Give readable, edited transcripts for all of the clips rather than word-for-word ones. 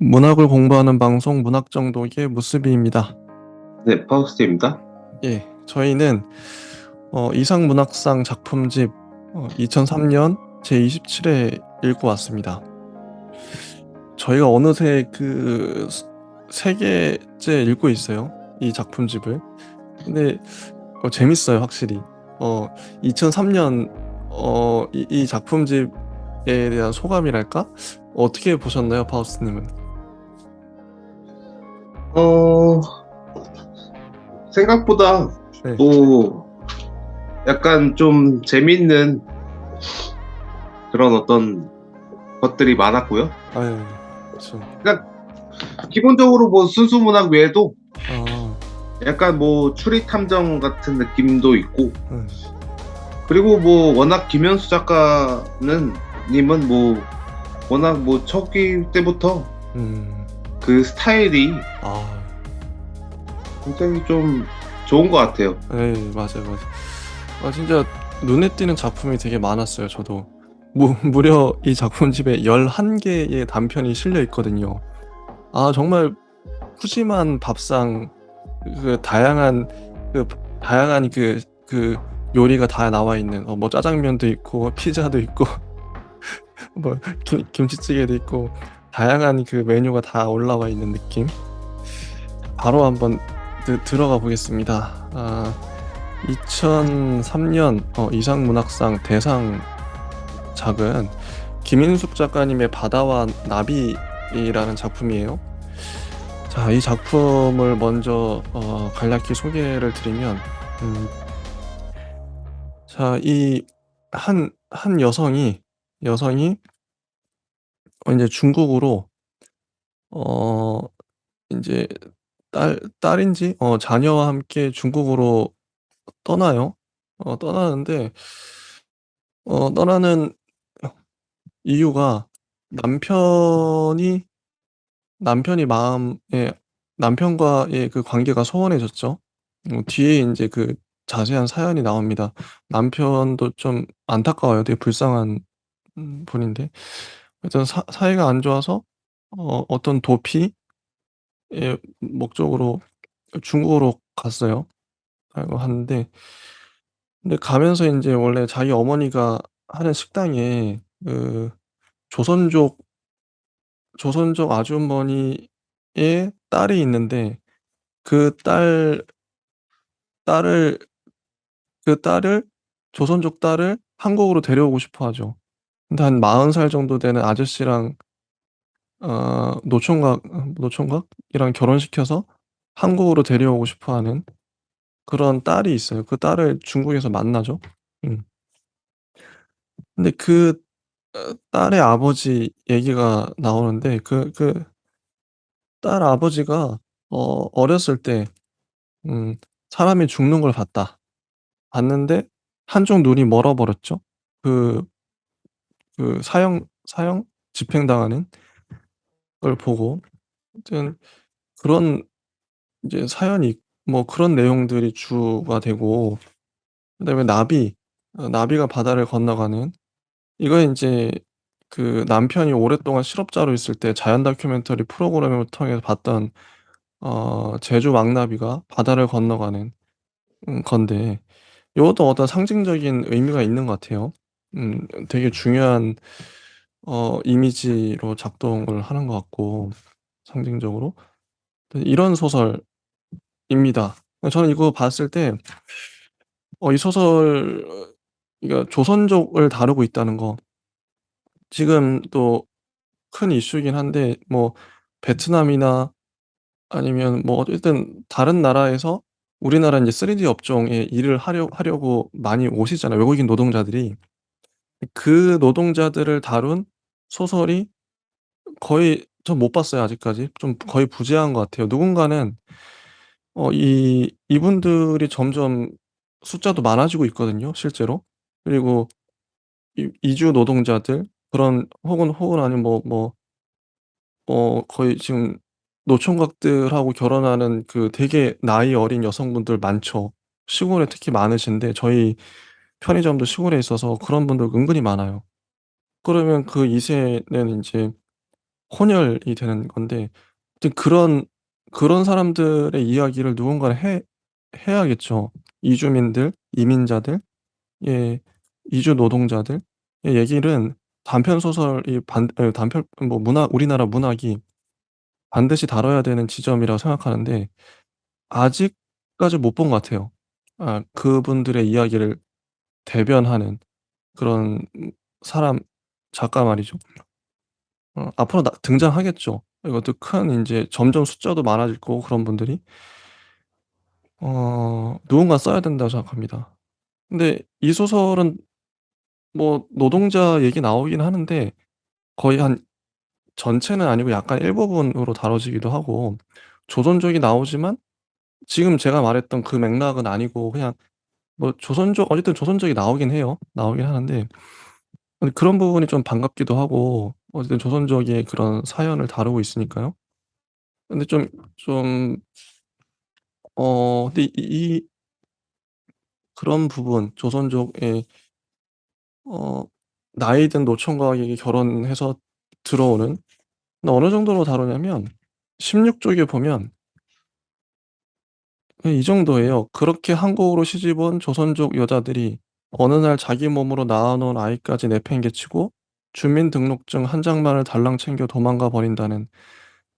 문학을 공부하는 방송 문학정독의 무스비입니다. 네, 파우스트입니다. 예, 저희는 이상문학상 작품집 2003년 제27회 읽고 왔습니다. 저희가 어느새 세 개째 읽고 있어요. 이 작품집을. 근데 재밌어요, 확실히. 2003년 이 작품집에 대한 소감이랄까? 어떻게 보셨나요, 파우스님은? 어, 생각보다 네. 뭐 약간 좀 재밌는 그런 어떤 것들이 많았고요. 아유, 그쵸. 그러니까 기본적으로 뭐 순수 문학 외에도 아, 약간 뭐 추리 탐정 같은 느낌도 있고, 네. 그리고 뭐 워낙 김현수 작가는 님은 뭐 워낙 뭐 초기 때부터 음. 그 스타일이 아, 굉장히 좀 좋은 것 같아요. 네, 맞아요, 맞아요. 진짜 눈에 띄는 작품이 되게 많았어요, 저도. 무려 이 작품집에 11개의 단편이 실려 있거든요. 정말 푸짐한 밥상, 그 다양한, 그, 다양한 요리가 다 나와 있는, 뭐 짜장면도 있고, 피자도 있고, 뭐 김치찌개도 있고, 다양한 그 메뉴가 다 올라와 있는 느낌. 바로 한번 들어가 보겠습니다. 2003년 이상문학상 대상작은 김인숙 작가님의 바다와 나비라는 작품이에요. 자, 이 작품을 먼저 간략히 소개를 드리면, 음, 자, 이 한 여성이 이제 중국으로 어 이제 딸인지 자녀와 함께 중국으로 떠나요. 떠나는데 떠나는 이유가 남편이 남편이 마음에 남편과의 그 관계가 소원해졌죠. 뒤에 인제 그 자세한 사연이 나옵니다. 남편도 좀 안타까워요. 되게 불쌍한 분인데 하여튼 사이가 안 좋아서 어떤 도피의 목적으로 중국으로 갔어요. 라고 하는데, 근데 가면서 인제 원래 자기 어머니가 하는 식당에 조선족 아주머니의 딸이 있는데, 그 딸을 딸을 조선족 딸을 한국으로 데려오고 싶어 하죠. 근데 한 40살 정도 되는 아저씨랑 노총각이랑 결혼시켜서 한국으로 데려오고 싶어 하는 그런 딸이 있어요. 그 딸을 중국에서 만나죠. 음. 근데 딸의 아버지 얘기가 나오는데, 딸 아버지가 어렸을 때 음 '사람이 죽는 걸 봤는데 한쪽 눈이 멀어 버렸죠. 그 사형 집행당하는 걸 보고. 아무튼 그런 이제 사연이, 뭐 그런 내용들이 주가 되고, 그다음에 나비가 바다를 건너가는, 이거 인제 그 남편이 오랫동안 실업자로 있을 때 자연 다큐멘터리 프로그램을 통해서 봤던 제주 왕나비가 바다를 건너가는 건데, 요것도 어떤 상징적인 의미가 있는 것 같아요. 되게 중요한 이미지로 작동을 하는 것 같고, 상징적으로. 네, 이런 소설입니다. 저는 이거 봤을 때 이 소설, 그러니까 조선족을 다루고 있다는 거, 지금 또 큰 이슈이긴 한데, 뭐 베트남이나 아니면 뭐 어쨌든 다른 나라에서 우리나라 인제 3D 업종에 일을 하려고 많이 오시잖아요, 외국인 노동자들이. 그 노동자들을 다룬 소설이 거의 전 못 봤어요, 아직까지. 좀 거의 부재한 것 같아요. 누군가는 이분들이 점점 숫자도 많아지고 있거든요, 실제로. 그리고 이주 노동자들, 그런 혹은 아니면 거의 지금 노총각들하고 결혼하는 그 되게 나이 어린 여성분들 많죠. 시골에 특히 많으신데, 저희 편의점도 시골에 있어서 그런 분들 은근히 많아요. 그러면 그 2 세는 인제 혼혈이 되는 건데 하여튼 그런 사람들의 이야기를 누군가는 해야겠죠. 이주민들, 이민자들, 예 이주 노동자들 얘기는 단편 소설이 단편 뭐 문학 우리나라 문학이 반드시 다뤄야 되는 지점이라고 생각하는데 아직까지 못 본 것 같아요. 그분들의 이야기를 대변하는 그런 사람 작가 말이죠. 앞으로 등장하겠죠. 이것도 큰 인제 점점 숫자도 많아질 거고 그런 분들이 누군가 써야 된다고 생각합니다. 근데 이 소설은 뭐 노동자 얘기 나오긴 하는데 거의 한 전체는 아니고 약간 일부분으로 다뤄지기도 하고 조선족이 나오지만 지금 제가 말했던 그 맥락은 아니고 그냥 뭐 조선족 어쨌든 조선족이 나오긴 해요. 나오긴 하는데 근데 그런 부분이 좀 반갑기도 하고 어쨌든 조선족의 그런 사연을 다루고 있으니까요. 근데 근데 그런 부분 조선족의 어 나이 든 노총각에게 결혼해서 들어오는 근데 어느 정도로 다루냐면 16 쪽에 보면 이 정도예요. 그렇게 한국으로 시집 온 조선족 여자들이 어느 날 자기 몸으로 낳아 놓은 아이까지 내팽개치고 주민등록증 한 장만을 달랑 챙겨 도망가 버린다는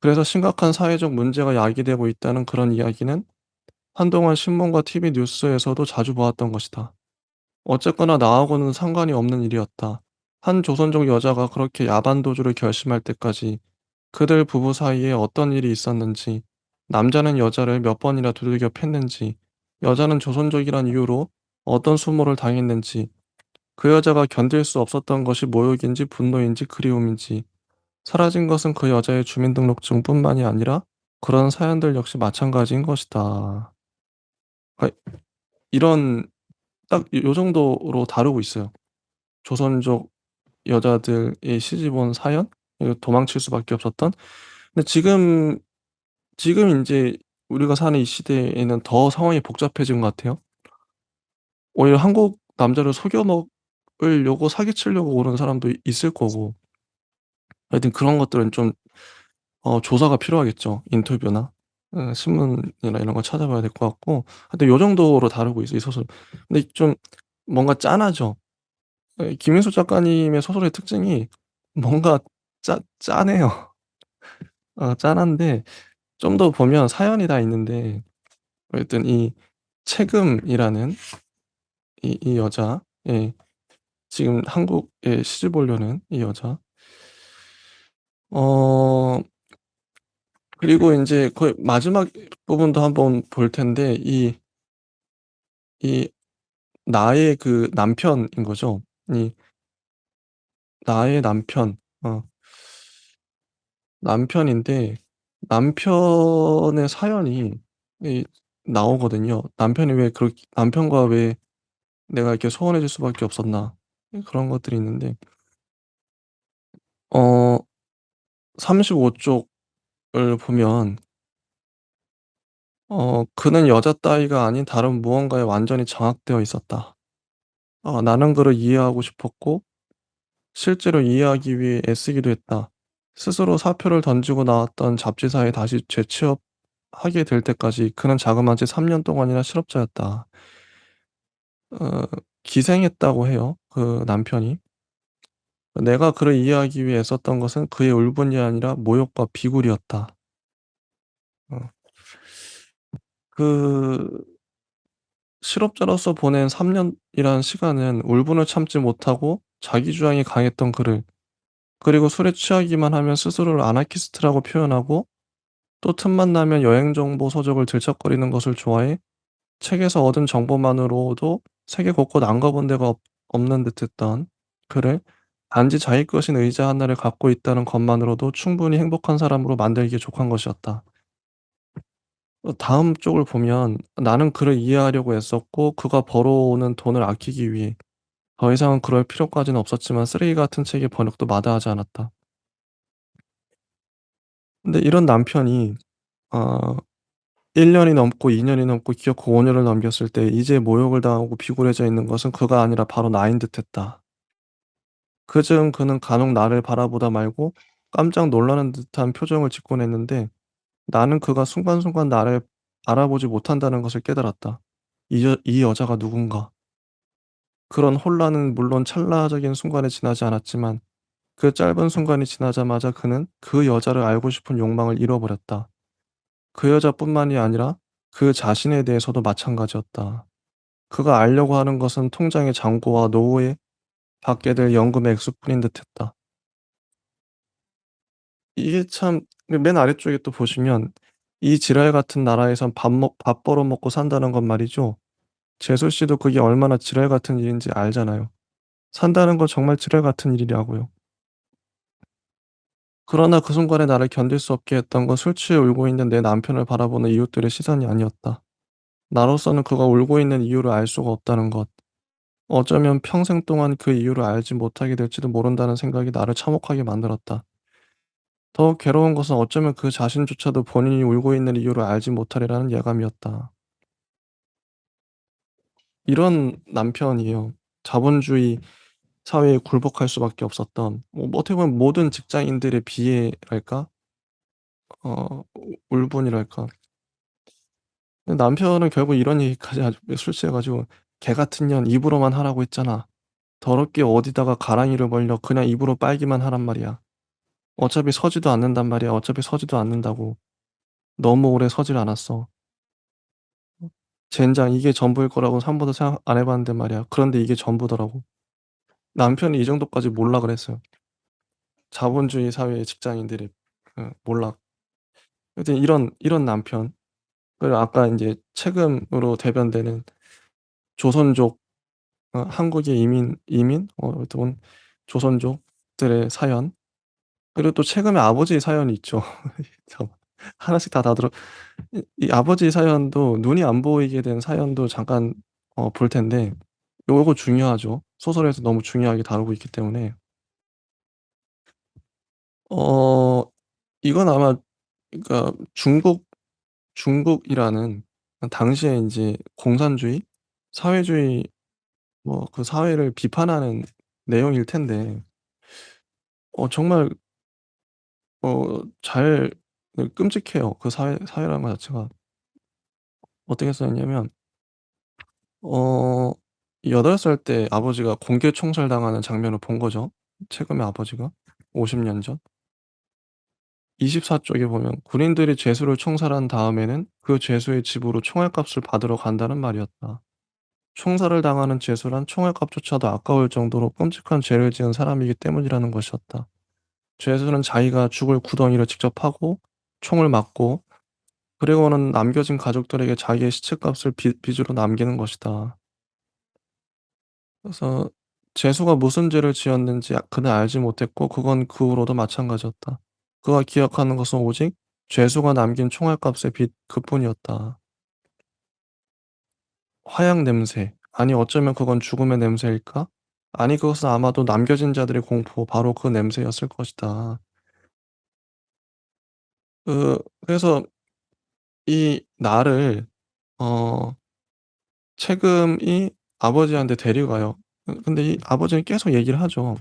그래서 심각한 사회적 문제가 야기되고 있다는 그런 이야기는 한동안 신문과 TV 뉴스에서도 자주 보았던 것이다. 어쨌거나 나하고는 상관이 없는 일이었다. 한 조선족 여자가 그렇게 야반도주를 결심할 때까지 그들 부부 사이에 어떤 일이 있었는지, 남자는 여자를 몇 번이나 두들겨 팼는지, 여자는 조선족이란 이유로 어떤 수모를 당했는지, 그 여자가 견딜 수 없었던 것이 모욕인지 분노인지 그리움인지, 사라진 것은 그 여자의 주민등록증뿐만이 아니라 그런 사연들 역시 마찬가지인 것이다. 그러니까 이런 딱 요 정도로 다루고 있어요. 조선족 여자들이 시집 온 사연? 이거 도망칠 수밖에 없었던 근데 지금 인제 우리가 사는 이 시대에는 더 상황이 복잡해진 것 같아요. 오히려 한국 남자를 속여 먹으려고 사기치려고 오는 사람도 있을 거고 하여튼 그런 것들은 좀 조사가 필요하겠죠. 인터뷰나 신문이나 이런 거 찾아봐야 될 것 같고 하여튼 요 정도로 다루고 있어요, 이 소설. 근데 좀 뭔가 짠하죠. 김인수 작가님의 소설의 특징이 뭔가 짠해요. 짠한데 좀 더 보면 사연이 다 있는데 어쨌든 이 채금이라는 이 여자 지금 한국에 시집 오려는 이 여자 어 그리고 인제 거의 마지막 부분도 한번 볼 텐데 이 나의 그 남편인 거죠. 이 나의 남편 어 남편인데 남편의 사연이 이 나오거든요. 남편이 왜 그렇게 '남편과 왜 내가 이렇게 소원해질 수밖에 없었나.' 그런 것들이 있는데 어 35 쪽을 보면 "그는 여자 따위가 아닌 다른 무언가에 완전히 장악되어 있었다. 나는 그를 이해하고 싶었고 실제로 이해하기 위해 애쓰기도 했다. 스스로 사표를 던지고 나왔던 잡지사에 다시 재취업하게 될 때까지 그는 자그마치 3년 동안이나 실업자였다." 어 기생했다고 해요, 그 남편이. "내가 그를 이해하기 위해 애썼던 것은 그의 울분이 아니라 모욕과 비굴이었다." 어 그 실업자로서 보낸 3 년이라는 시간은 울분을 참지 못하고 자기 주장이 강했던 그를 그리고 술에 취하기만 하면 스스로를 아나키스트라고 표현하고 또 틈만 나면 여행 정보 서적을 들적거리는 것을 좋아해 책에서 얻은 정보만으로도 세계 곳곳 안 가본 데가 없는 듯했던 그를 단지 자기 것인 의자 하나를 갖고 있다는 것만으로도 충분히 행복한 사람으로 만들기에 족한 것이었다. 다음 쪽을 보면 "나는 그를 이해하려고 애썼고 그가 벌어오는 돈을 아끼기 위해 더 이상은 그럴 필요까지는 없었지만 쓰레기 같은 책의 번역도 마다하지 않았다." 근데 이런 남편이 어 1 년이 넘고 2 년이 넘고 기어코 5 년을 넘겼을 때 이제 모욕을 당하고 비굴해져 있는 것은 그가 아니라 바로 나인 듯했다. 그중 그는 간혹 나를 바라보다 말고 깜짝 놀라는 듯한 표정을 짓곤 했는데 나는 그가 순간순간 나를 알아보지 못한다는 것을 깨달았다. 이 여자가 누군가. 그런 혼란은 물론 찰나적인 순간에 지나지 않았지만 그 짧은 순간이 지나자마자 그는 그 여자를 알고 싶은 욕망을 잃어버렸다. 그 여자뿐만이 아니라 그 자신에 대해서도 마찬가지였다. 그가 알려고 하는 것은 통장의 잔고와 노후에 받게 될 연금의 액수뿐인 듯했다. 이게 참 맨 아래쪽에 또 보시면 "이 지랄 같은 나라에선 밥 벌어먹고 산다는 건 말이죠." 재수 씨도 그게 얼마나 지랄 같은 일인지 알잖아요. 산다는 건 정말 지랄 같은 일이라고요. 그러나 그 순간에 나를 견딜 수 없게 했던 건 술 취해 울고 있는 내 남편을 바라보는 이웃들의 시선이 아니었다. 나로서는 그가 울고 있는 이유를 알 수가 없다는 것. 어쩌면 평생 동안 그 이유를 알지 못하게 될지도 모른다는 생각이 나를 참혹하게 만들었다. 더욱 괴로운 것은 어쩌면 그 자신조차도 본인이 울고 있는 이유를 알지 못하리라는 예감이었다. 이런 남편이에요. 자본주의 사회에 굴복할 수밖에 없었던 어떻게 보면 모든 직장인들의 비애랄까? 울분이랄까? 근데 남편은 결국 이런 얘기까지 아주 술 취해 가지고 "개 같은 년 입으로만 하라고 했잖아. 더럽게 어디다가 가랑이를 벌려 그냥 입으로 빨기만 하란 말이야. 어차피 서지도 않는단 말이야. 어차피 서지도 않는다고. 너무 오래 서질 않았어. 젠장 이게 전부일 거라고는 한 번도 생각 안 해 봤는데 말이야. 그런데 이게 전부더라고." 남편이 이 정도까지 몰락을 했어요. 자본주의 사회의 직장인들의 몰락. 하여튼 이런 남편 그리고 아까 인제 책음으로 대변되는 조선족 한국의 이민 돈 조선족들의 사연 그리고 또 최근에 아버지의 사연이 있죠. 참 하나씩 다 다들어 이 아버지 사연도 눈이 안 보이게 된 사연도 잠깐 볼 텐데 요거 중요하죠. 소설에서 너무 중요하게 다루고 있기 때문에. 어 이건 아마 그러니까 중국이라는 당시에 인제 공산주의, 사회주의 그 사회를 비판하는 내용일 텐데 정말 잘 끔찍해요. 그 사회라는 것 자체가. 어떻게 써있냐면 어 8살 때 아버지가 공개 총살당하는 장면을 본 거죠. 최근에 아버지가 50년 전. 24 쪽에 보면 "군인들이 죄수를 총살한 다음에는 그 죄수의 집으로 총알값을 받으러 간다."는 말이었다. 총살을 당하는 죄수란 총알값조차도 아까울 정도로 끔찍한 죄를 지은 사람이기 때문이라는 것이었다. 죄수는 자기가 죽을 구덩이를 직접 파고 총을 맞고 그리고는 남겨진 가족들에게 자기의 시체값을 빚으로 남기는 것이다. 그래서 죄수가 무슨 죄를 지었는지 그는 알지 못했고 그건 그 후로도 마찬가지였다. 그가 기억하는 것은 오직 죄수가 남긴 총알값의 빚 그뿐이었다. 화약 냄새. 아니 어쩌면 그건 죽음의 냄새일까? 아니 그것은 아마도 남겨진 자들의 공포 바로 그 냄새였을 것이다. 그래서 이 나를 어 책임이 아버지한테 데리고 가요. 근데 이 아버지는 계속 얘기를 하죠.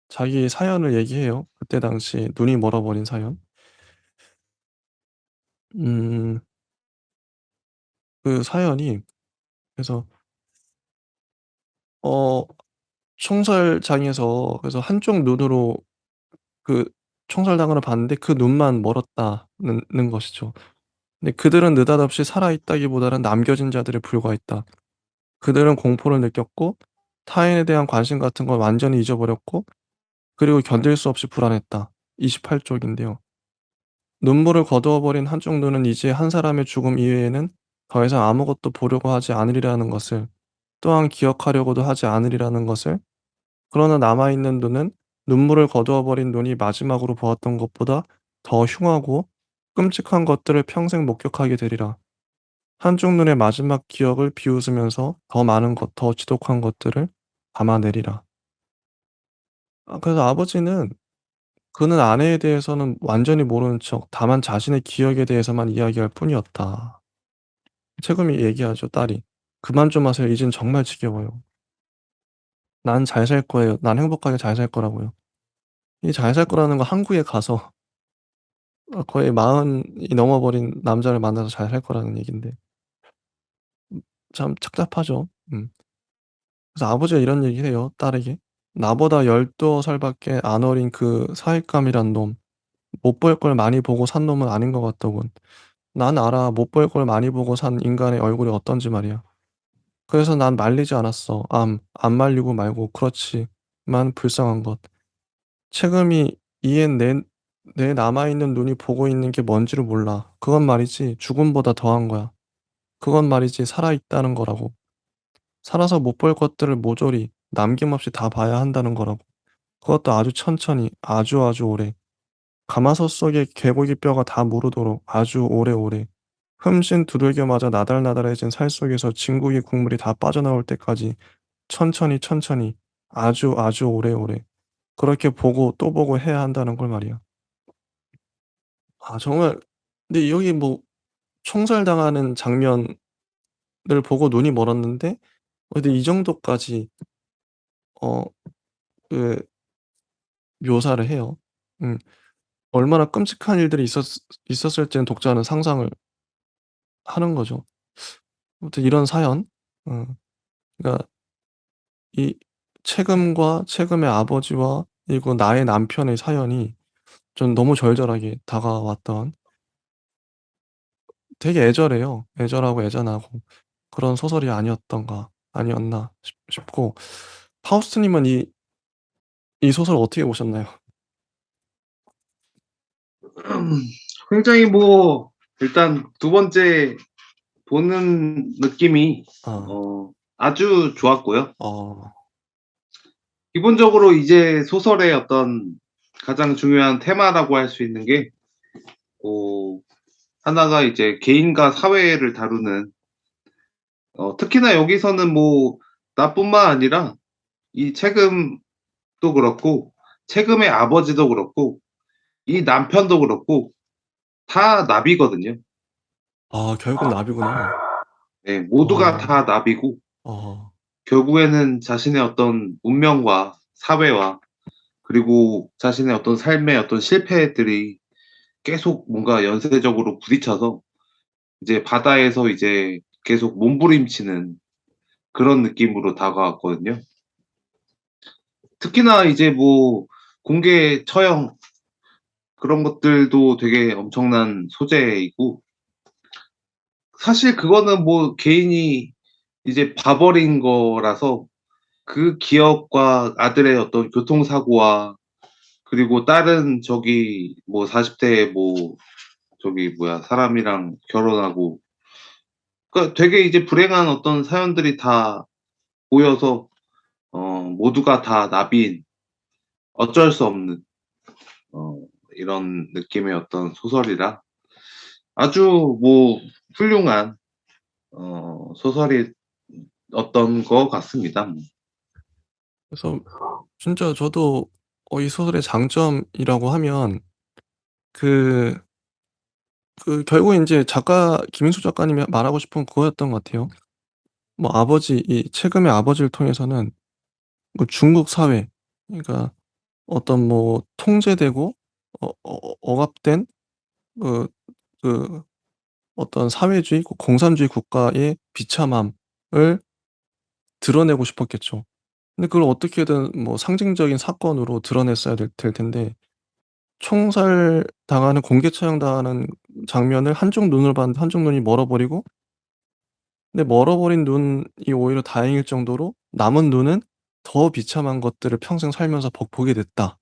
자기 사연을 얘기해요. 그때 당시 눈이 멀어버린 사연. 음 그 사연이 그래서 어 총살장에서 그래서 한쪽 눈으로 그 총살당하러 봤는데 그 눈만 멀었다는 는 것이죠. 근데 그들은 느닷없이 살아있다기보다는 남겨진 자들에 불과했다. 그들은 공포를 느꼈고 타인에 대한 관심 같은 걸 완전히 잊어버렸고 그리고 견딜 수 없이 불안했다. 28 쪽인데요. 눈물을 거두어 버린 한쪽 눈은 이제 한 사람의 죽음 이외에는 더 이상 아무것도 보려고 하지 않으리라는 것을 또한 기억하려고도 하지 않으리라는 것을 그러나 남아 있는 눈은 눈물을 거두어 버린 눈이 마지막으로 보았던 것보다 더 흉하고 끔찍한 것들을 평생 목격하게 되리라. 한쪽 눈의 마지막 기억을 비웃으면서 더 많은 것, 더 지독한 것들을 담아내리라. 그래서 아버지는 그는 아내에 대해서는 완전히 모르는 척 다만 자신의 기억에 대해서만 이야기할 뿐이었다. 최근에 얘기하죠, 딸이. "그만 좀 하세요. 이젠 정말 지겨워요. 난 잘 살 거예요. 난 행복하게 잘 살 거라고요." 이 잘 살 거라는 거 한국에 가서 거의 40이 넘어 버린 남자를 만나서 잘 살 거라는 얘긴데 참 착잡하죠. 음. 그래서 아버지가 이런 얘기를 해요, 딸에게. "나보다 12 살밖에 안 어린 그 사윗감이란 놈, 못 벌 걸 많이 보고 산 놈은 아닌 것 같더군. 난 알아. 못 벌 걸 많이 보고 산 인간의 얼굴이 어떤지 말이야. 그래서 난 말리지 않았어. 안 말리고 말고 그렇지만 불쌍한 것. 체금이 이엔 내 남아 있는 눈이 보고 있는 게 뭔지를 몰라. 그건 말이지 죽음보다 더한 거야. 그건 말이지 살아 있다는 거라고. 살아서 못 볼 것들을 모조리 남김없이 다 봐야 한다는 거라고. 그것도 아주 천천히 아주 오래. 가마솥 속에 개고기 뼈가 다 무르도록 아주 오래오래. 흠씬 두들겨 맞아 나달나달해진 살 속에서 진국이 국물이 다 빠져나올 때까지 천천히 아주 오래오래. 그렇게 보고 또 보고 해야 한다는 걸 말이야." 아 정말 근데 여기 뭐 총살당하는 장면을 보고 눈이 멀었는데 근데 이 정도까지 어 그 묘사를 해요. 음. 얼마나 끔찍한 일들이 있었을지는 독자는 상상을 하는 거죠. 아무튼 이런 사연 어 그러니까 이 책임과 책임의 아버지와 그리고 나의 남편의 사연이 전 너무 절절하게 다가왔던 되게 애절해요. 애절하고 애잔하고 그런 소설이 아니었나 싶고 파우스트 님은 이 소설 어떻게 보셨나요? 굉장히 뭐 일단 두 번째 보는 느낌이 아. 아주 좋았고요. 어. 기본적으로 이제 소설의 어떤 가장 중요한 테마라고 할 수 있는 게 어 하나가 이제 개인과 사회를 다루는 특히나 여기서는 뭐 나뿐만 아니라 이 책임도 그렇고 책임의 아버지도 그렇고 이 남편도 그렇고 다 나비거든요. 아 결국은 나비구나. 네, 모두가 어. 다 나비고 어. 결국에는 자신의 어떤 운명과 사회와 그리고 자신의 어떤 삶의 어떤 실패들이 계속 뭔가 연쇄적으로 부딪혀서 이제 바다에서 이제 계속 몸부림치는 그런 느낌으로 다가왔거든요. 특히나 이제 뭐 공개 처형 그런 것들도 되게 엄청난 소재이고 사실 그거는 뭐 개인이 이제 봐버린 거라서 그 기억과 아들의 어떤 교통사고와 그리고 딸은 저기 뭐 40대에 뭐 저기 뭐야 사람이랑 결혼하고 그러니까 되게 이제 불행한 어떤 사연들이 다 모여서 모두가 다 나비인 어쩔 수 없는 어 이런 느낌의 어떤 소설이라 아주 뭐 훌륭한 소설이 었던 것 같습니다. 그래서 진짜 저도 이 소설의 장점이라고 하면 그 결국에 인제 작가 김인수 작가님이 말하고 싶은 그거였던 것 같아요. 뭐 아버지 이 책임의 아버지를 통해서는 뭐 중국 사회 그러니까 어떤 뭐 통제되고 억압된 그 그 어떤 사회주의 공산주의 국가의 비참함을 드러내고 싶었겠죠. 근데 그걸 어떻게든 뭐 상징적인 사건으로 드러냈어야 될 텐데 총살당하는 공개 처형당하는 장면을 한쪽 눈으로 봤는데 한쪽 눈이 멀어 버리고 근데 멀어 버린 눈이 오히려 다행일 정도로 남은 눈은 더 비참한 것들을 평생 살면서 보게 됐다.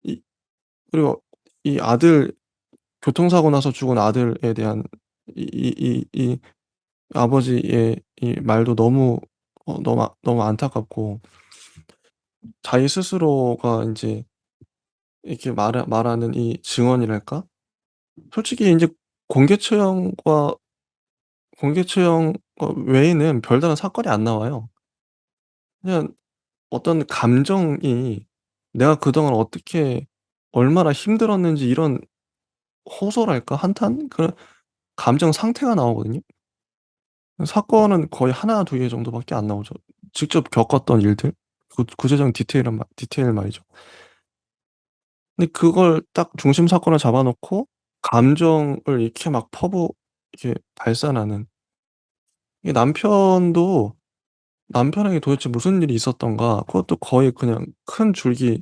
이 그리고 이 아들 교통사고 나서 죽은 아들에 대한 이 아버지의 이 말도 너무 안타깝고 자기 스스로가 인제 이렇게 말하는 이 증언이랄까? 솔직히 인제 공개 처형과 공개 처형 외에는 별다른 사건이 안 나와요. 그냥 어떤 감정이 내가 그동안 어떻게 얼마나 힘들었는지 이런 호소랄까? 한탄? 그런 감정 상태가 나오거든요. 사건은 거의 하나 두 개 정도밖에 안 나오죠. 직접 겪었던 일들 구체적인 디테일 말이죠. 근데 그걸 딱 중심 사건을 잡아 놓고 감정을 이렇게 막 이렇게 발산하는, 이게 남편에게 도대체 무슨 일이 있었던가, 그것도 거의 그냥 큰 줄기,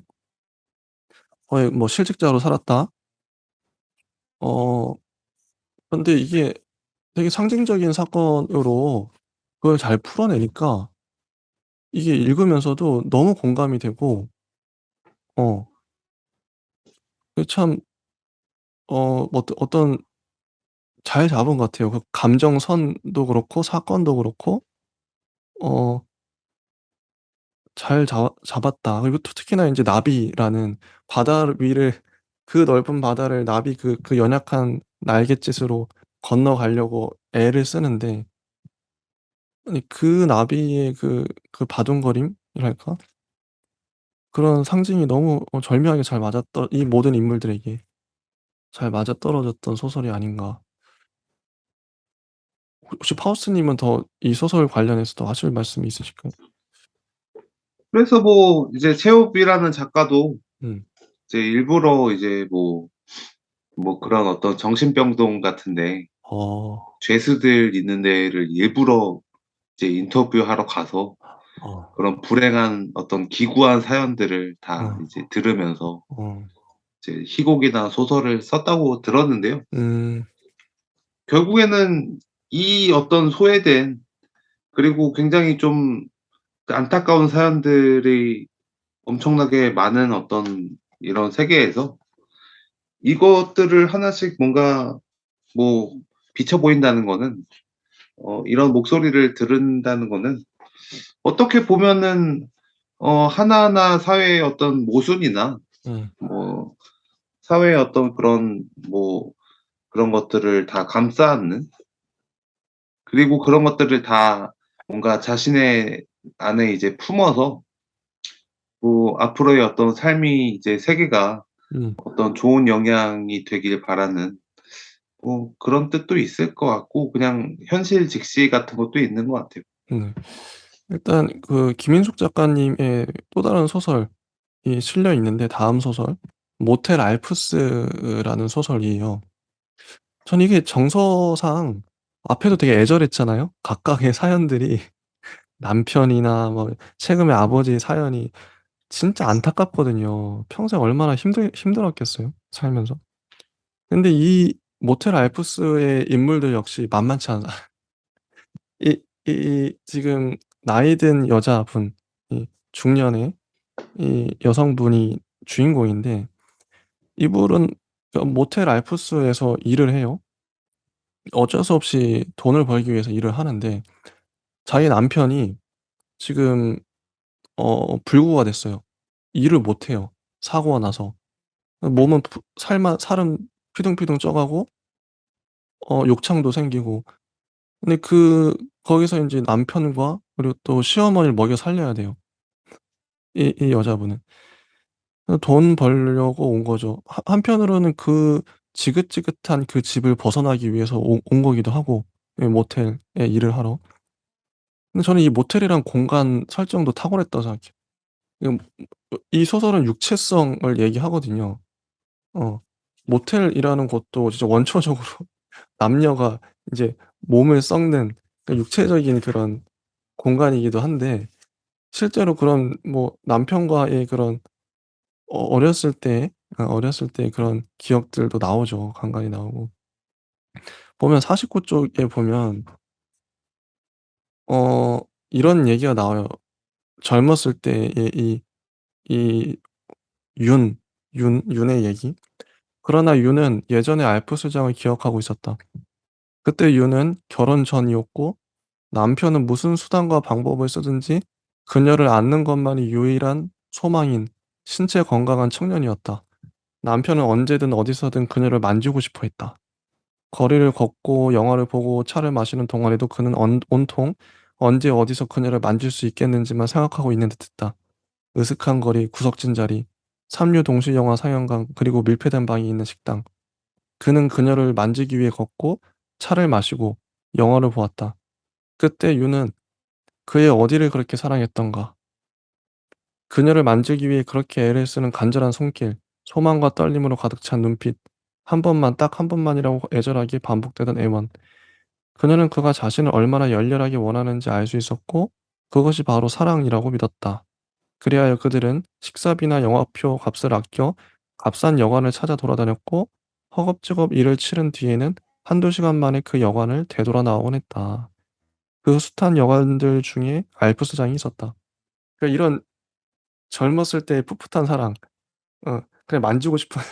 거의 뭐 "실직자로 살았다." 어 근데 이게 되게 상징적인 사건으로 그걸 잘 풀어내니까 이게 읽으면서도 너무 공감이 되고, 어 그 참 어떤 잘 잡은 것 같아요. 그 감정선도 그렇고 사건도 그렇고 어 잘 잡았다. 그리고 또 특히나 인제 나비라는 바다 위를, 그 넓은 바다를 나비 그 연약한 날갯짓으로 건너가려고 애를 쓰는데, 아니 그 나비의 그 바둥거림이랄까? 그런 상징이 너무 절묘하게 잘 이 모든 인물들에게 잘 맞아떨어졌던 소설이 아닌가. 혹시 파우스트 님은 더 이 소설 관련해서 더 하실 말씀이 있으실까요? 그래서 뭐 이제 체홉이라는 작가도 음. 이제 일부러 이제 뭐 그런 어떤 정신병동 같은 데 어. 죄수들 있는 데를 일부러 이제 인터뷰하러 가서 어. 그런 불행한 어떤 기구한 사연들을 다 어. 이제 들으면서 어. 이제 희곡이나 소설을 썼다고 들었는데요. 음. 결국에는 이 어떤 소외된, 그리고 굉장히 좀 그 안타까운 사연들이 엄청나게 많은 어떤 이런 세계에서 이것들을 하나씩 뭔가 뭐 비쳐 보인다는 거는, 이런 목소리를 들은다는 거는 어떻게 보면은 하나하나 사회의 어떤 모순이나 음. 뭐 사회의 어떤 그런 뭐 그런 것들을 다 감싸 안는, 그리고 그런 것들을 다 뭔가 자신의 안에 이제 품어서 뭐 앞으로의 어떤 삶이 이제 세계가 음. 어떤 좋은 영향이 되길 바라는 뭐 그런 뜻도 있을 것 같고, 그냥 현실 직시 같은 것도 있는 것 같아요. 네. 일단 그 김인숙 작가님의 또 다른 소설이 실려 있는데, 다음 소설 모텔 알프스라는 소설이에요. 전 이게 정서상 앞에도 되게 애절했잖아요. 각각의 사연들이 남편이나 뭐 최근에 아버지 사연이 진짜 안타깝거든요. 평생 얼마나 힘들었겠어요, 살면서. 근데 이 모텔 알프스의 인물들 역시 만만치 않아. 지금 나이 든 여자분, 이 중년의 이 여성분이 주인공인데, 이분은 그 모텔 알프스에서 일을 해요. 어쩔 수 없이 돈을 벌기 위해서 일을 하는데, 자기 남편이 지금 불구가 됐어요. 일을 못 해요, 사고가 나서. 몸은 살은 피둥피둥 쪄 가고 욕창도 생기고. 근데 거기서 인제 남편과 그리고 또 시어머니를 먹여 살려야 돼요, 이 여자분은. 돈 벌려고 온 거죠. 한편으로는 그 지긋지긋한 그 집을 벗어나기 위해서 온 거기도 하고, 이 모텔에 일을 하러. 근데 저는 이 모텔이란 공간 설정도 탁월했다고 생각해요. 이건 이 소설은 육체성을 얘기하거든요. 어. 모텔이라는 곳도 진짜 원초적으로 남녀가 이제 몸을 썩는 육체적인 그런 공간이기도 한데, 실제로 그런 뭐 남편과의 그런 어렸을 때 그런 기억들도 나오죠. 간간이 나오고. 보면 49 쪽에 보면 어 이런 얘기가 나와요. 젊었을 때의 이 윤 윤의 얘기. 그러나 윤은 예전의 알프스장을 기억하고 있었다. 그때 윤은 결혼 전이었고, 남편은 무슨 수단과 방법을 쓰든지 그녀를 안는 것만이 유일한 소망인 신체 건강한 청년이었다. 남편은 언제든 어디서든 그녀를 만지고 싶어 했다. 거리를 걷고 영화를 보고 차를 마시는 동안에도 그는 온통 언제 어디서 그녀를 만질 수 있겠는지만 생각하고 있는 듯했다. 으슥한 거리, 구석진 자리, 삼류 동시 영화 상영관, 그리고 밀폐된 방이 있는 식당. 그는 그녀를 만지기 위해 걷고 차를 마시고 영화를 보았다. 그때 유는 그의 어디를 그렇게 사랑했던가? 그녀를 만지기 위해 그렇게 애를 쓰는 간절한 손길, 소망과 떨림으로 가득 찬 눈빛. 한 번만, 딱 한 번만이라고 애절하게 반복되던 애원. 그녀는 그가 자신을 얼마나 열렬하게 원하는지 알 수 있었고 그것이 바로 사랑이라고 믿었다. 그리하여 그들은 식사비나 영화표 값을 아껴 값싼 여관을 찾아 돌아다녔고 허겁지겁 일을 치른 뒤에는 한두 시간 만에 그 여관을 되돌아 나오곤 했다. 그 숱한 여관들 중에 알프스장이 있었다. 그러니까 이런 젊었을 때의 풋풋한 사랑, 그냥 만지고 싶은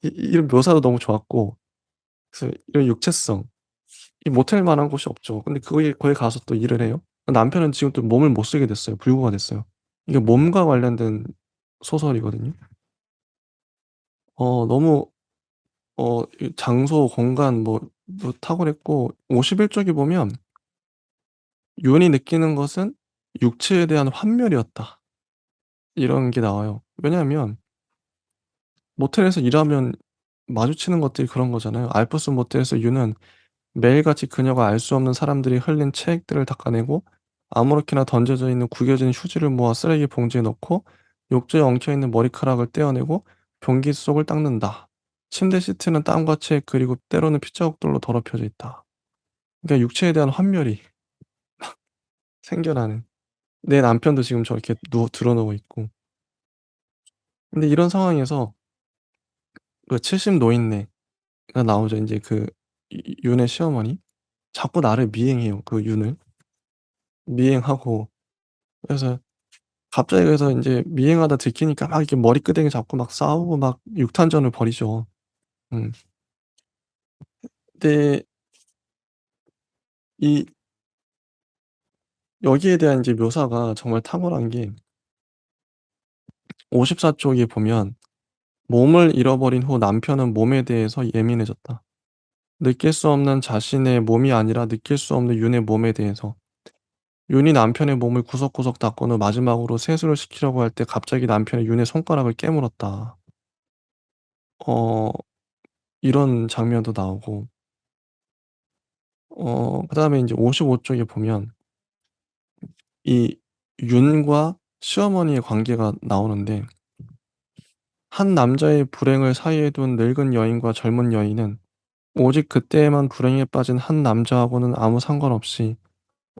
이런 묘사도 너무 좋았고, 그래서 이런 육체성, 이 모텔 만한 곳이 없죠. 근데 거기 가서 또 일을 해요. 남편은 지금 또 몸을 못 쓰게 됐어요. 불구가 됐어요. 이게 몸과 관련된 소설이거든요. 너무 이 장소, 공간 뭐 탁월했고 51 쪽에 보면 "윤이 느끼는 것은 육체에 대한 환멸이었다." 이런 게 나와요. 왜냐하면 모텔에서 일하면 마주치는 것들이 그런 거잖아요. 알프스 모텔에서 윤은 매일같이 그녀가 알 수 없는 사람들이 흘린 체액들을 닦아내고 아무렇게나 던져져 있는 구겨진 휴지를 모아 쓰레기 봉지에 넣고 욕조에 엉켜 있는 머리카락을 떼어내고 변기 속을 닦는다. 침대 시트는 땀과 체액 그리고 때로는 핏자국들로 더럽혀져 있다. 그러니까 육체에 대한 환멸이 생겨나는. 내 남편도 지금 저렇게 누워 드러 누워 있고. 근데 이런 상황에서 그 70 노인네가 나오죠. 인제 그 윤의 시어머니. 자꾸 나를 미행해요, 그 윤을. 미행하고 그래서 갑자기 그래서 인제 미행하다 들키니까 막 이렇게 머리끄댕이 잡고 막 싸우고 막 육탄전을 벌이죠. 음. 근데 이 여기에 대한 이제 묘사가 정말 탁월한 게 54 쪽에 보면 "몸을 잃어버린 후 남편은 몸에 대해서 예민해졌다. 느낄 수 없는 자신의 몸이 아니라 느낄 수 없는 윤의 몸에 대해서." 윤이 남편의 몸을 구석구석 닦은 후 마지막으로 세수를 시키려고 할 때 갑자기 남편이 윤의 손가락을 깨물었다. 어 이런 장면도 나오고 그다음에 인제 55 쪽에 보면 이 윤과 시어머니의 관계가 나오는데 한 남자의 불행을 사이에 둔 늙은 여인과 젊은 여인은 오직 그때에만 불행에 빠진 한 남자하고는 아무 상관없이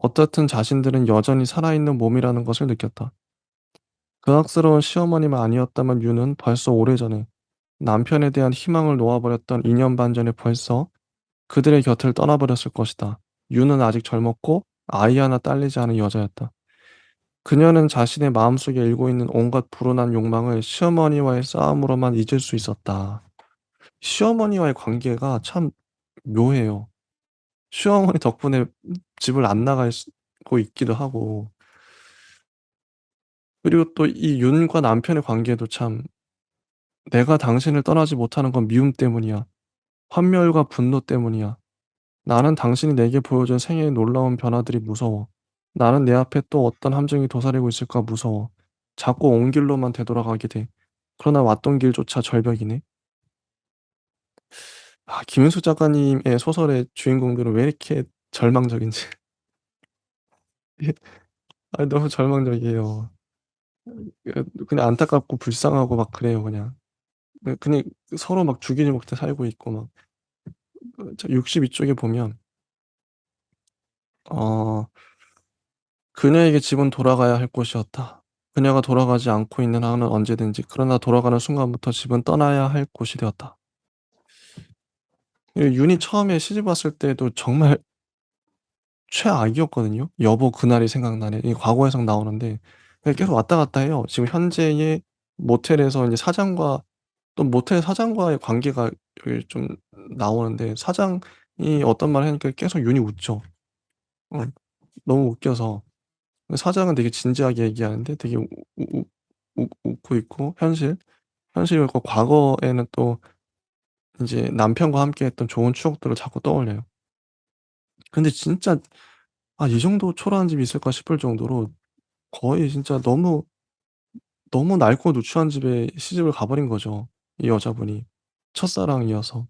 어떻든 자신들은 여전히 살아있는 몸이라는 것을 느꼈다. 근학스러운 시어머니만 아니었다면 윤은 벌써 오래전에 남편에 대한 희망을 놓아버렸던 2년 반 전에 벌써 그들의 곁을 떠나버렸을 것이다. 윤은 아직 젊었고 아이 하나 딸리지 않은 여자였다. 그녀는 자신의 마음속에 일고 있는 온갖 불온한 욕망을 시어머니와의 싸움으로만 잊을 수 있었다. 시어머니와의 관계가 참 묘해요. 시어머니 덕분에 집을 안 나갈 고 있기도 하고 그리고 또 이 윤과 남편의 관계도 참 '내가 당신을 떠나지 못하는 건 미움 때문이야. 환멸과 분노 때문이야. 나는 당신이 내게 보여준 생애의 놀라운 변화들이 무서워. 나는 내 앞에 또 어떤 함정이 도사리고 있을까 무서워. 자꾸 온 길로만 되돌아가게 돼. 그러나 왔던 길조차 절벽이네.' 김윤숙 작가님의 소설의 주인공들은 왜 이렇게 절망적인지. 너무 절망적이에요. 그냥 안타깝고 불쌍하고 막 그래요 그냥. 그냥 서로 막 죽이지 못해 살고 있고 막 62 쪽에 보면 어 "그녀에게 집은 돌아가야 할 곳이었다. 그녀가 돌아가지 않고 있는 한은 언제든지 그러나 돌아가는 순간부터 집은 떠나야 할 곳이 되었다." 이 윤이 처음에 시집 왔을 때도 정말 최악이었거든요. "여보 그날이 생각나네." 이 과거에서 나오는데 계속 왔다 갔다 해요. 지금 현재의 모텔에서 인제 사장과 또 모텔 사장과의 관계가 여기 좀 나오는데 사장이 어떤 말을 하니까 계속 윤이 웃죠. 어 너무 웃겨서. 사장은 되게 진지하게 얘기하는데 되게 우 우 웃고 있고 현실과 과거에는 또 인제 남편과 함께 했던 좋은 추억들을 자꾸 떠올려요. 근데 진짜 '이 정도 초라한 집이 있을까?' 싶을 정도로 거의 진짜 너무 낡고 누추한 집에 시집을 가 버린 거죠, 이 여자분이. 첫사랑이어서.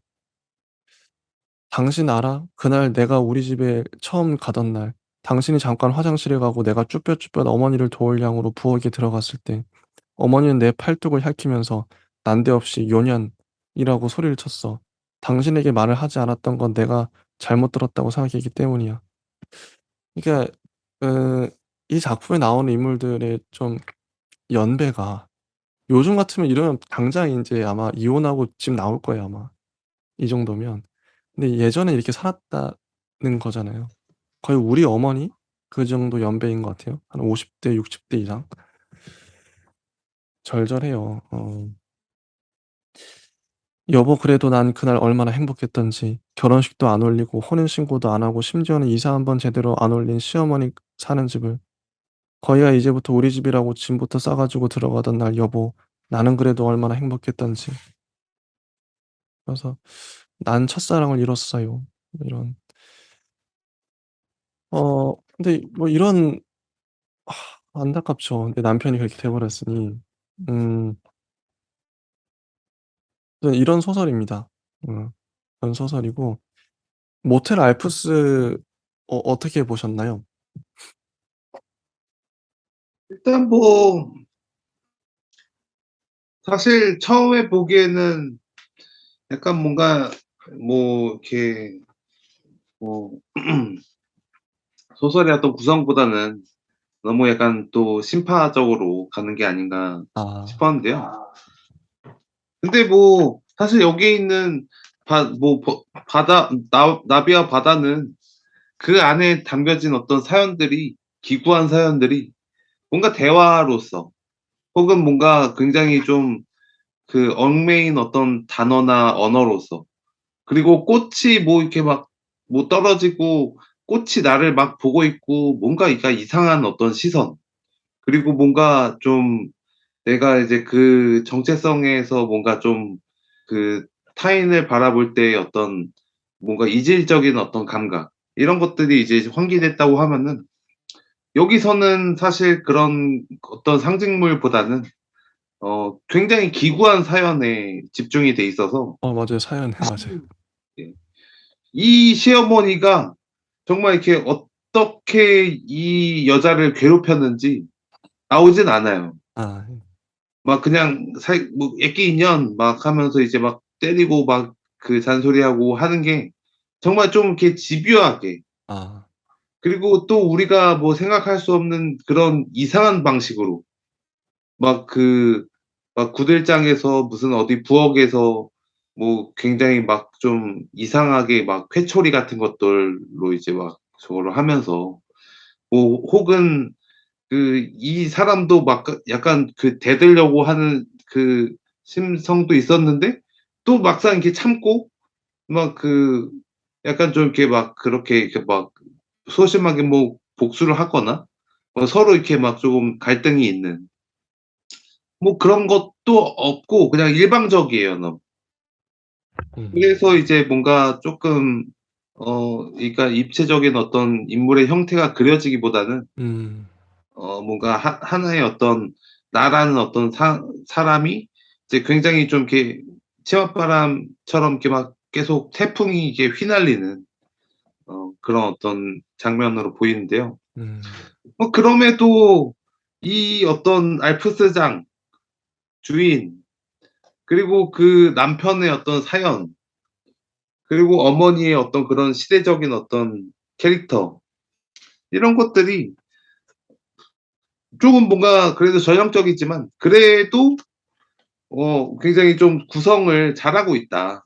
"당신 알아? 그날 내가 우리 집에 처음 가던 날 당신이 잠깐 화장실에 가고 내가 쭈뼛쭈뼛 어머니를 도울 양으로 부엌에 들어갔을 때 어머니는 내 팔뚝을 핥히면서 난데없이 "요년이라고 소리를 쳤어. 당신에게 말을 하지 않았던 건 내가 잘못 들었다고 생각했기 때문이야." 그러니까 그 이 작품에 나오는 인물들의 좀 연배가 요즘 같으면 이러면 당장 인제 아마 이혼하고 집 나올 거예요 아마 이 정도면. 근데 예전에 이렇게 살았다는 거잖아요. 거의 우리 어머니 그 정도 연배인 것 같아요. 한 50대 60대 이상. 절절해요. 여보 그래도 난 그날 얼마나 행복했던지. 결혼식도 안 올리고 혼인신고도 안 하고 심지어는 이사 한 번 제대로 안 올린 시어머니 사는 집을 거기가 이제부터 우리 집이라고 짐부터 싸 가지고 들어가던 날 여보 나는 그래도 얼마나 행복했던지. 그래서 "난 첫사랑을 잃었어요." 뭐 이런 근데 뭐 이런 안타깝죠. 근데 남편이 그렇게 돼 버렸으니. 음 네 이런 소설입니다. 그런 소설이고 모텔 알프스 어떻게 보셨나요? 일단 뭐 사실 처음에 보기에는 약간 뭔가 뭐 이렇게 뭐 소설의 어떤 구성보다는 너무 약간 또 심파적으로 가는 게 아닌가 아. 싶었는데요. 근데 뭐 사실 여기에 있는 바 뭐 버 바다 나 나비와 바다는 그 안에 담겨진 어떤 사연들이 기구한 사연들이 뭔가 대화로서 혹은 뭔가 굉장히 좀 그 얽매인 어떤 단어나 언어로서 그리고 꽃이 뭐 이렇게 막 뭐 떨어지고 꽃이 나를 막 보고 있고 뭔가 그러니까 이상한 어떤 시선 그리고 뭔가 좀 내가 이제 그 정체성에서 뭔가 좀 그 타인을 바라볼 때의 어떤 뭔가 이질적인 어떤 감각 이런 것들이 이제 환기됐다고 하면은 여기서는 사실 그런 어떤 상징물보다는 굉장히 기구한 사연에 집중이 돼 있어서 맞아요. 사연에 맞아요. 예 이 시어머니가 정말 이렇게 어떻게 이 여자를 괴롭혔는지 나오진 않아요. 아 막 그냥 살 뭐 "애끼 인연." 막 하면서 이제 막 때리고 막 그 잔소리하고 하는 게 정말 좀 이렇게 집요하게 아. 그리고 또 우리가 뭐 생각할 수 없는 그런 이상한 방식으로 막 막 구들장에서 무슨 어디 부엌에서 뭐 굉장히 막 좀 이상하게 막 회초리 같은 것들로 이제 막 저거를 하면서 뭐 혹은 이 사람도 막 약간 대들려고 하는 그 심성도 있었는데 또 막상 이렇게 참고 막 약간 좀 이렇게 막 그렇게 이렇게 막 소심하게 뭐 복수를 하거나 뭐 서로 이렇게 막 조금 갈등이 있는 뭐 그런 것도 없고 그냥 일방적이에요 너무. 음. 그래서 이제 뭔가 쪼끔 그러니까 입체적인 어떤 인물의 형태가 그려지기보다는 음. 뭔가 하나의 어떤 나라는 어떤 사람이 이제 굉장히 좀 이렇게 치맛바람처럼 이렇게 막 계속 태풍이 이게 휘날리는 그런 어떤 장면으로 보이는데요. 음. 그럼에도 이 어떤 알프스장 주인 그리고 그 남편의 어떤 사연 그리고 어머니의 어떤 그런 시대적인 어떤 캐릭터 이런 것들이 쪼금 뭔가 그래도 전형적이지만 그래도 굉장히 좀 '구성을 잘하고 있다.'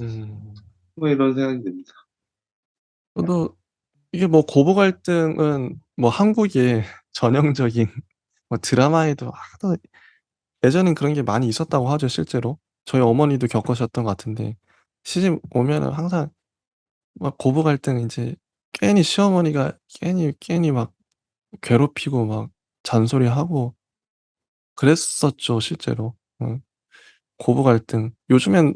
음. 뭐 이런 생각이 듭니다. 저도 이게 뭐 고부 갈등은 뭐 한국의 전형적인 뭐 드라마에도 하도 예전엔 그런 게 많이 있었다고 하죠 실제로. 저희 어머니도 겪으셨던 것 같은데 시집 오면은 항상 막 고부 갈등 인제 괜히 시어머니가 괜히 막 괴롭히고 막 잔소리하고 그랬었죠 실제로. 고부 갈등 요즘엔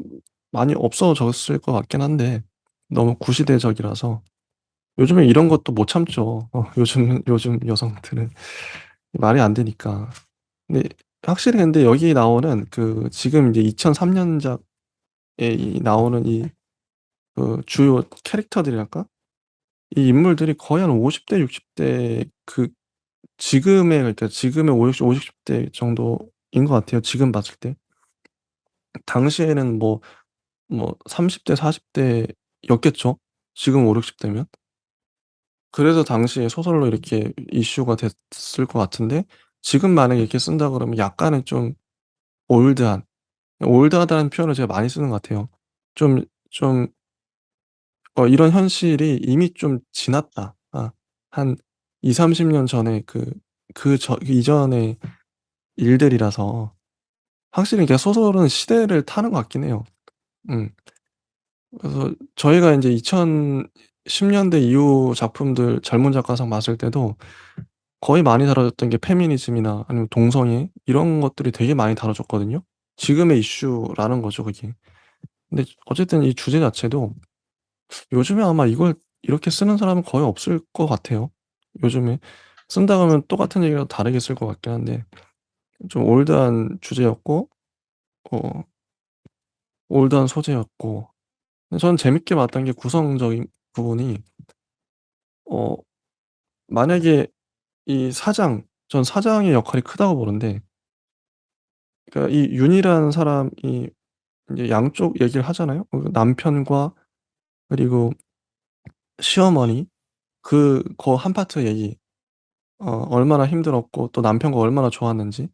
많이 없어졌을 것 같긴 한데 너무 구시대적이라서 요즘엔 이런 것도 못 참죠. 요즘 여성들은 말이 안 되니까. 근데 확실히 근데 여기 나오는 지금 이제 2003 년작에 이 나오는 주요 캐릭터들이랄까? 이 인물들이 거의 한 50대 60대 지금의 그러니까 지금의 50-60대 정도인 것 같아요 지금 봤을 때. 당시에는 뭐 30대 40 대였겠죠. 지금 50-60 대면. 그래서 당시에 소설로 이렇게 이슈가 됐을 것 같은데, 지금 만약에 이렇게 쓴다 그러면 약간은 좀 올드한, 올드하다는 표현을 제가 많이 쓰는 것 같아요. 좀 '이런 현실이 이미 좀 지났다.' 한 20-30년 전에 그 이전의 일들이라서, 확실히 이게 소설은 시대를 타는 것 같긴 해요. 음. 그래서 저희가 인제 2010 년대 이후 작품들 젊은 작가상 봤을 때도 거의 많이 다뤄졌던 게 페미니즘이나 아니면 동성애, 이런 것들이 되게 많이 다뤄졌거든요. 지금의 이슈라는 거죠, 그게. 근데 어쨌든 이 주제 자체도 요즘에 아마 이걸 이렇게 쓰는 사람은 거의 없을 것 같아요. 요즘에 쓴다 그러면 똑같은 얘기라도 다르게 쓸 것 같긴 한데, 좀 올드한 주제였고 어 올드한 소재였고, 근데 저는 재밌게 봤던 게 구성적인 부분이, 어 만약에 이 사장 전 사장의 역할이 크다고 보는데, 그러니까 이 윤이라는 사람이 인제 양쪽 얘기를 하잖아요. 남편과 그리고 시어머니, 한 파트 얘기, 얼마나 힘들었고 또 남편과 얼마나 좋았는지,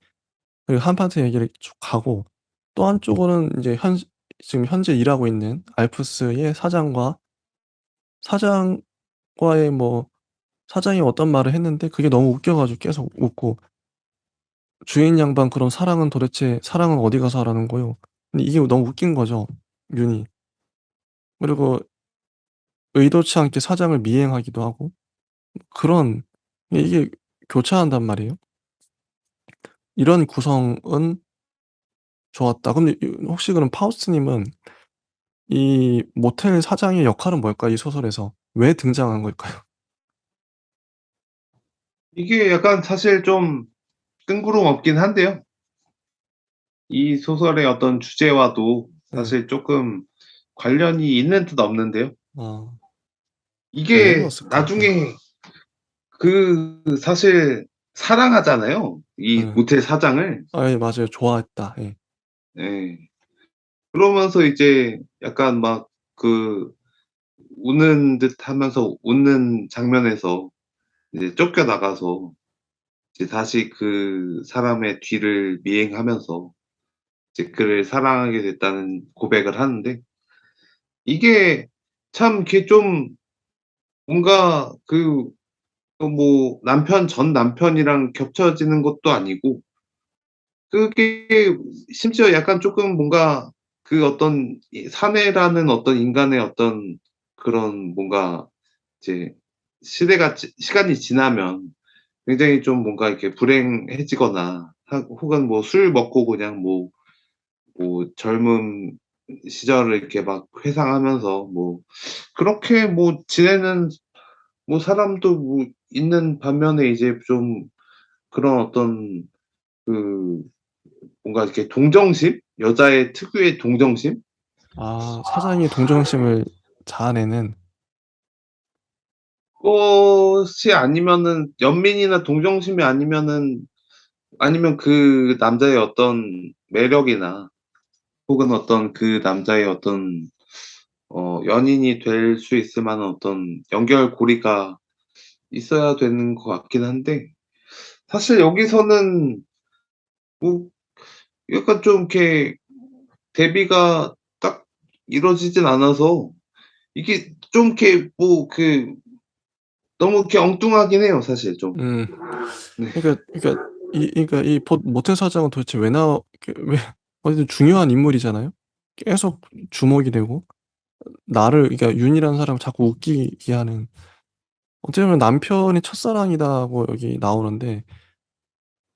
그리고 한 파트 얘기를 쭉 가고, 또 한쪽으로는 인제 지금 현재 일하고 있는 알프스의 사장과의 사장이 어떤 말을 했는데 그게 너무 웃겨 가지고 계속 웃고, 주인 양반 그럼 사랑은 어디 가서 하라는 거요. 근데 이게 너무 웃긴 거죠, 윤이. 그리고 의도치 않게 사장을 미행하기도 하고, 그런, 이게 교차한단 말이에요. 이런 구성은 좋았다. 근데 혹시 그럼 파우스트 님은 이 모텔 사장의 역할은 뭘까요? 이 소설에서 왜 등장한 걸까요? 이게 약간 사실 좀 뜬구름없긴 한데요. 이 소설의 어떤 주제와도 네. 사실 쪼끔 관련이 있는 듯 없는데요. 아. 왜 이게 그랬을까? 예. 나중에 사실 사랑하잖아요, 이 예. 모텔 사장을. 예, 맞아요. 좋아했다. 예. 예. 그러면서 이제 약간 막 그 우는 듯하면서 웃는 장면에서 이제 쫓겨나가서 이제 다시 그 사람의 뒤를 미행하면서 이제 그를 사랑하게 됐다는 고백을 하는데, 이게 참 이렇게 좀 뭔가 뭐 전 남편이랑 겹쳐지는 것도 아니고, 그게 심지어 약간 쪼끔 뭔가 어떤 이 사내라는 어떤 인간의 어떤 그런 뭔가 이제 시간이 지나면 굉장히 좀 뭔가 이렇게 불행해지거나 혹은 뭐 술 먹고 그냥 젊은 시절을 이렇게 막 회상하면서 그렇게 지내는 사람도 있는 반면에, 이제 좀 그런 어떤 그 뭔가 이렇게 동정심? 여자의 특유의 동정심? 사장이 동정심을 자아내는. 그것이 아니면은 연민이나 동정심이 아니면 그 남자의 어떤 매력이나 혹은 어떤 그 남자의 어떤 연인이 될 수 있을 만한 어떤 연결고리가 있어야 되는 것 같긴 한데, 사실 여기서는 뭐 약간 좀 이렇게 대비가 딱 이루어지진 않아서 이게 좀 이렇게 너무 이렇게 엉뚱하긴 해요, 사실 좀. 음. 네. 이 모태 사장은 도대체 왜 나와, 왜 어쨌든 중요한 인물이잖아요. 계속 주목이 되고, 그러니까 윤이라는 사람을 자꾸 웃기게 하는, 어떻게 보면 남편이 첫사랑이다고 여기 나오는데,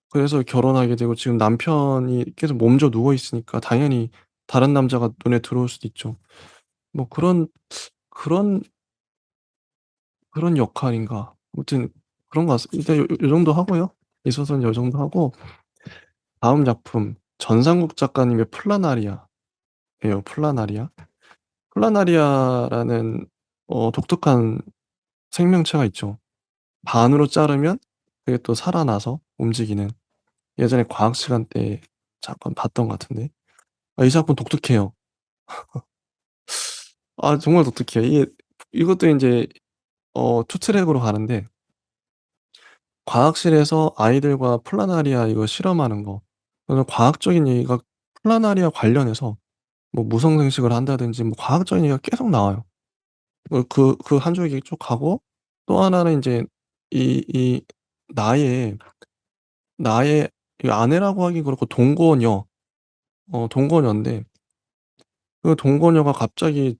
그래서 결혼하게 되고 지금 남편이 계속 몸져 누워 있으니까 당연히 다른 남자가 눈에 들어올 수도 있죠. 뭐 그런 그런 역할인가. 아무튼 그런 것 같습니다. 일단 요 정도 하고요. 이 소설은 요 정도 하고, 다음 작품 전상국 작가님의 플라나리아예요. 플라나리아. 플라나리아라는 독특한 생명체가 있죠. 반으로 자르면 그게 또 살아나서 움직이는, 예전에 과학 시간 때 잠깐 봤던 것 같은데, 이 작품 독특해요. 정말 독특해요. 이것도 인제 투 트랙으로 가는데, 과학실에서 아이들과 플라나리아 이거 실험하는 거, 그래서 과학적인 얘기가 플라나리아 관련해서 뭐 무성 생식을 한다든지 뭐 과학적인 얘기가 계속 나와요. 그 한 줄기 쭉 가고, 또 하나는 인제 이 나의 나의 이 아내라고 하긴 그렇고 동거녀, 동거녀인데, 그 동거녀가 갑자기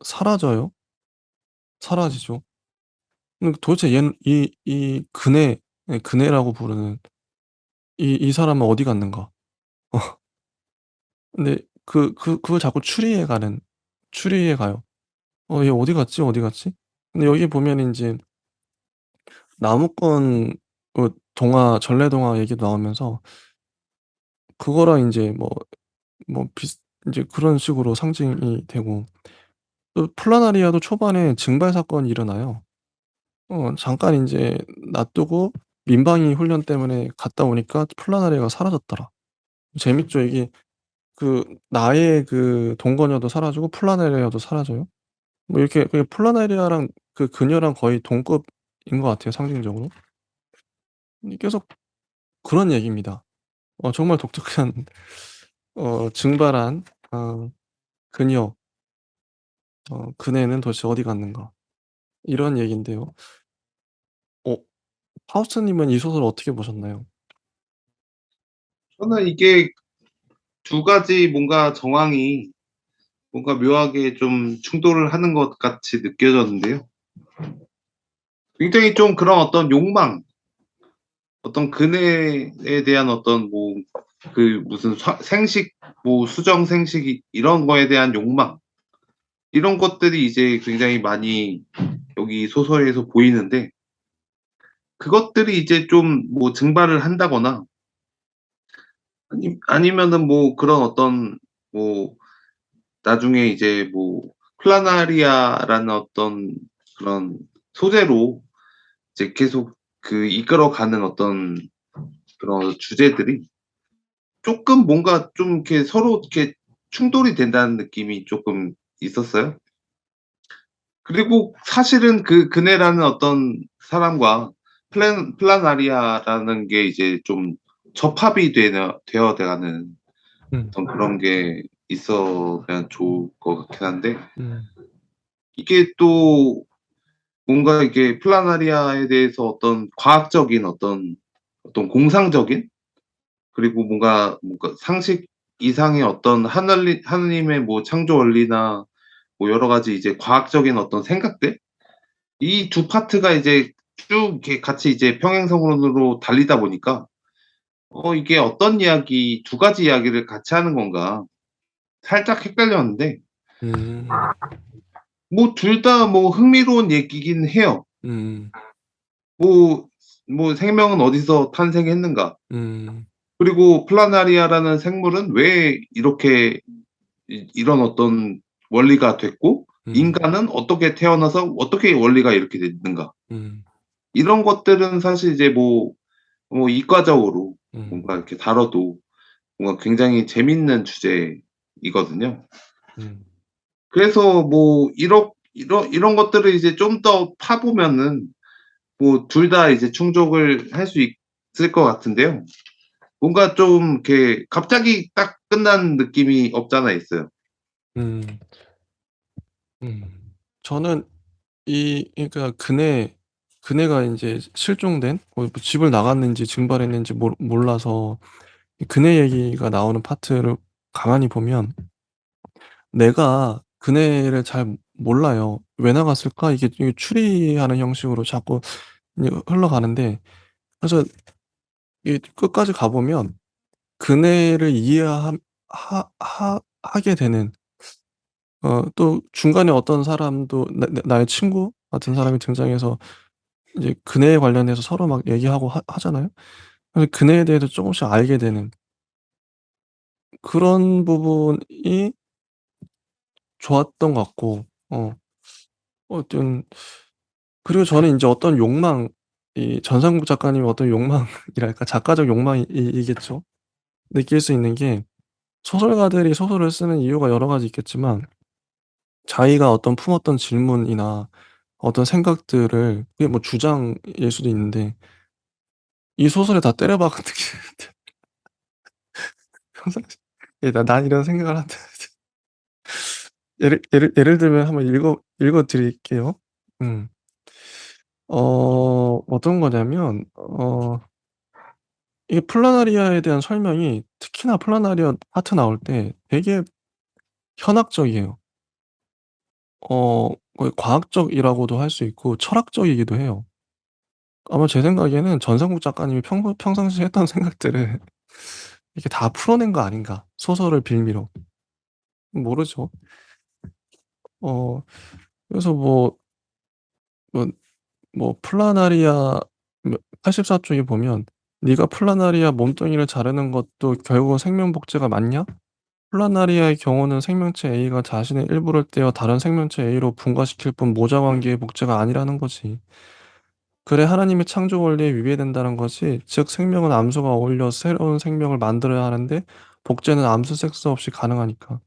사라져요. 사라지죠. 도대체 얘는 이 그네, 예 그네라고 부르는 이 사람은 어디 갔는가? 근데 그걸 자꾸 추리해 가요. '얘 어디 갔지? 어디 갔지?' 근데 여기 보면 인제 나무꾼 동화, 전래동화 얘기도 나오면서 그거랑 인제 인제 그런 식으로 상징이 되고, 또 플라나리아도 초반에 증발 사건이 일어나요. 잠깐 인제 놔두고 민방위 훈련 때문에 갔다 오니까 플라나리아가 사라졌더라. 재밌죠. 이게 나의 동거녀도 사라지고 플라나리아도 사라져요. 뭐 이렇게 플라나리아랑 그녀랑 거의 동급인 것 같아요, 상징적으로. 계속 그런 얘기입니다. 정말 독특한 증발한 그녀, 그네는 도대체 어디 갔는가, 이런 얘기인데요. 어 하우스님은 이 소설 어떻게 보셨나요? 저는 이게 두 가지 뭔가 정황이 뭔가 묘하게 좀 충돌을 하는 것 같이 느껴졌는데요. 굉장히 좀 그런 어떤 욕망, 어떤 그네에 대한 어떤 뭐 무슨 생식, 뭐 수정 생식 이런 거에 대한 욕망, 이런 것들이 이제 굉장히 많이 여기 소설에서 보이는데, 그것들이 이제 좀 뭐 증발을 한다거나 아니면은 뭐 그런 어떤 뭐 나중에 이제 뭐 플라나리아라는 어떤 그런 소재로 이제 계속 이끌어가는 어떤 그런 주제들이 쪼끔 뭔가 좀 이렇게 서로 이렇게 충돌이 된다는 느낌이 쪼끔 있었어요. 그리고 사실은 그네라는 어떤 사람과 플라나리아라는 게 이제 좀 접합이 되어 가는 음. 어떤 그런 게 있어야 좋을 것 같긴 한데, 음. 이게 또 뭔가 이게 플라나리아에 대해서 어떤 과학적인 어떤 공상적인, 그리고 뭔가 상식 이상의 어떤 하느님의 뭐 창조 원리나 뭐 여러 가지 이제 과학적인 어떤 생각들, 이 두 파트가 이제 쭉 이렇게 같이 이제 평행선으로 달리다 보니까 이게 어떤 이야기, 두 가지 이야기를 같이 하는 건가 살짝 헷갈렸는데, 음. 뭐 둘 다 뭐 흥미로운 얘기긴 해요. 음. 뭐 생명은 어디서 탄생했는가? 음. 그리고 플라나리아라는 생물은 왜 이렇게 이런 어떤 원리가 됐고, 음. 인간은 어떻게 태어나서 어떻게 원리가 이렇게 됐는가? 음. 이런 것들은 사실 이제 이과적으로 음. 뭔가 이렇게 다뤄도 뭔가 굉장히 재밌는 주제이거든요. 음. 그래서 뭐 이런 것들을 이제 좀 더 파 보면은 뭐 둘 다 이제 충족을 할 수 있을 것 같은데요. 뭔가 좀 이렇게 갑자기 딱 끝난 느낌이 없잖아 있어요. 음. 음. 저는 그러니까 그네가 인제 실종된, 집을 나갔는지 증발했는지 몰라서 이 그네 얘기가 나오는 파트를 가만히 보면 내가 그네를 잘 몰라요. '왜 나갔을까?' 이게 추리하는 형식으로 자꾸 이제 흘러가는데, 그래서 이 끝까지 가 보면 그네를 이해함 하 하 하게 되는, 또 중간에 어떤 사람도 나의 친구 같은 사람이 등장해서 이제 그네에 관련해서 서로 막 얘기하고 하잖아요. 그래서 그네에 대해서 쪼금씩 알게 되는 그런 부분이 좋았던 것 같고, 어떤 그리고 저는 인제 어떤 욕망, 이 전상국 작가님의 어떤 욕망이랄까, 작가적 욕망이 겠죠. 느낄 수 있는 게 소설가들이 소설을 쓰는 이유가 여러 가지 있겠지만 자기가 어떤 품었던 질문이나 어떤 생각들을 그게 뭐 주장일 수도 있는데 이 소설에 다 때려 박은 느낌인데 평상시 예 난 이런 생각을 한다. 예를 들면 한번 읽어 드릴게요. 음. 어떤 거냐면 이게 플라나리아에 대한 설명이 특히나 플라나리아 파트 나올 때 되게 현학적이에요. 거의 과학적이라고도 할 수 있고 철학적이기도 해요. 아마 제 생각에는 전상국 작가님이 평상시에 했던 생각들을 이렇게 다 풀어낸 거 아닌가 소설을 빌미로. 모르죠. 어 그래서 뭐 플라나리아 84 쪽에 보면 "네가 플라나리아 몸뚱이를 자르는 것도 결국은 생명 복제가 맞냐? 플라나리아의 경우는 생명체 A가 자신의 일부를 떼어 다른 생명체 A로 분가시킬 뿐 모자 관계의 복제가 아니라는 거지. 그래 하나님의 창조 원리에 위배된다는 거지. 즉 생명은 암수가 어울려 새로운 생명을 만들어야 하는데 복제는 암수 섹스 없이 가능하니까."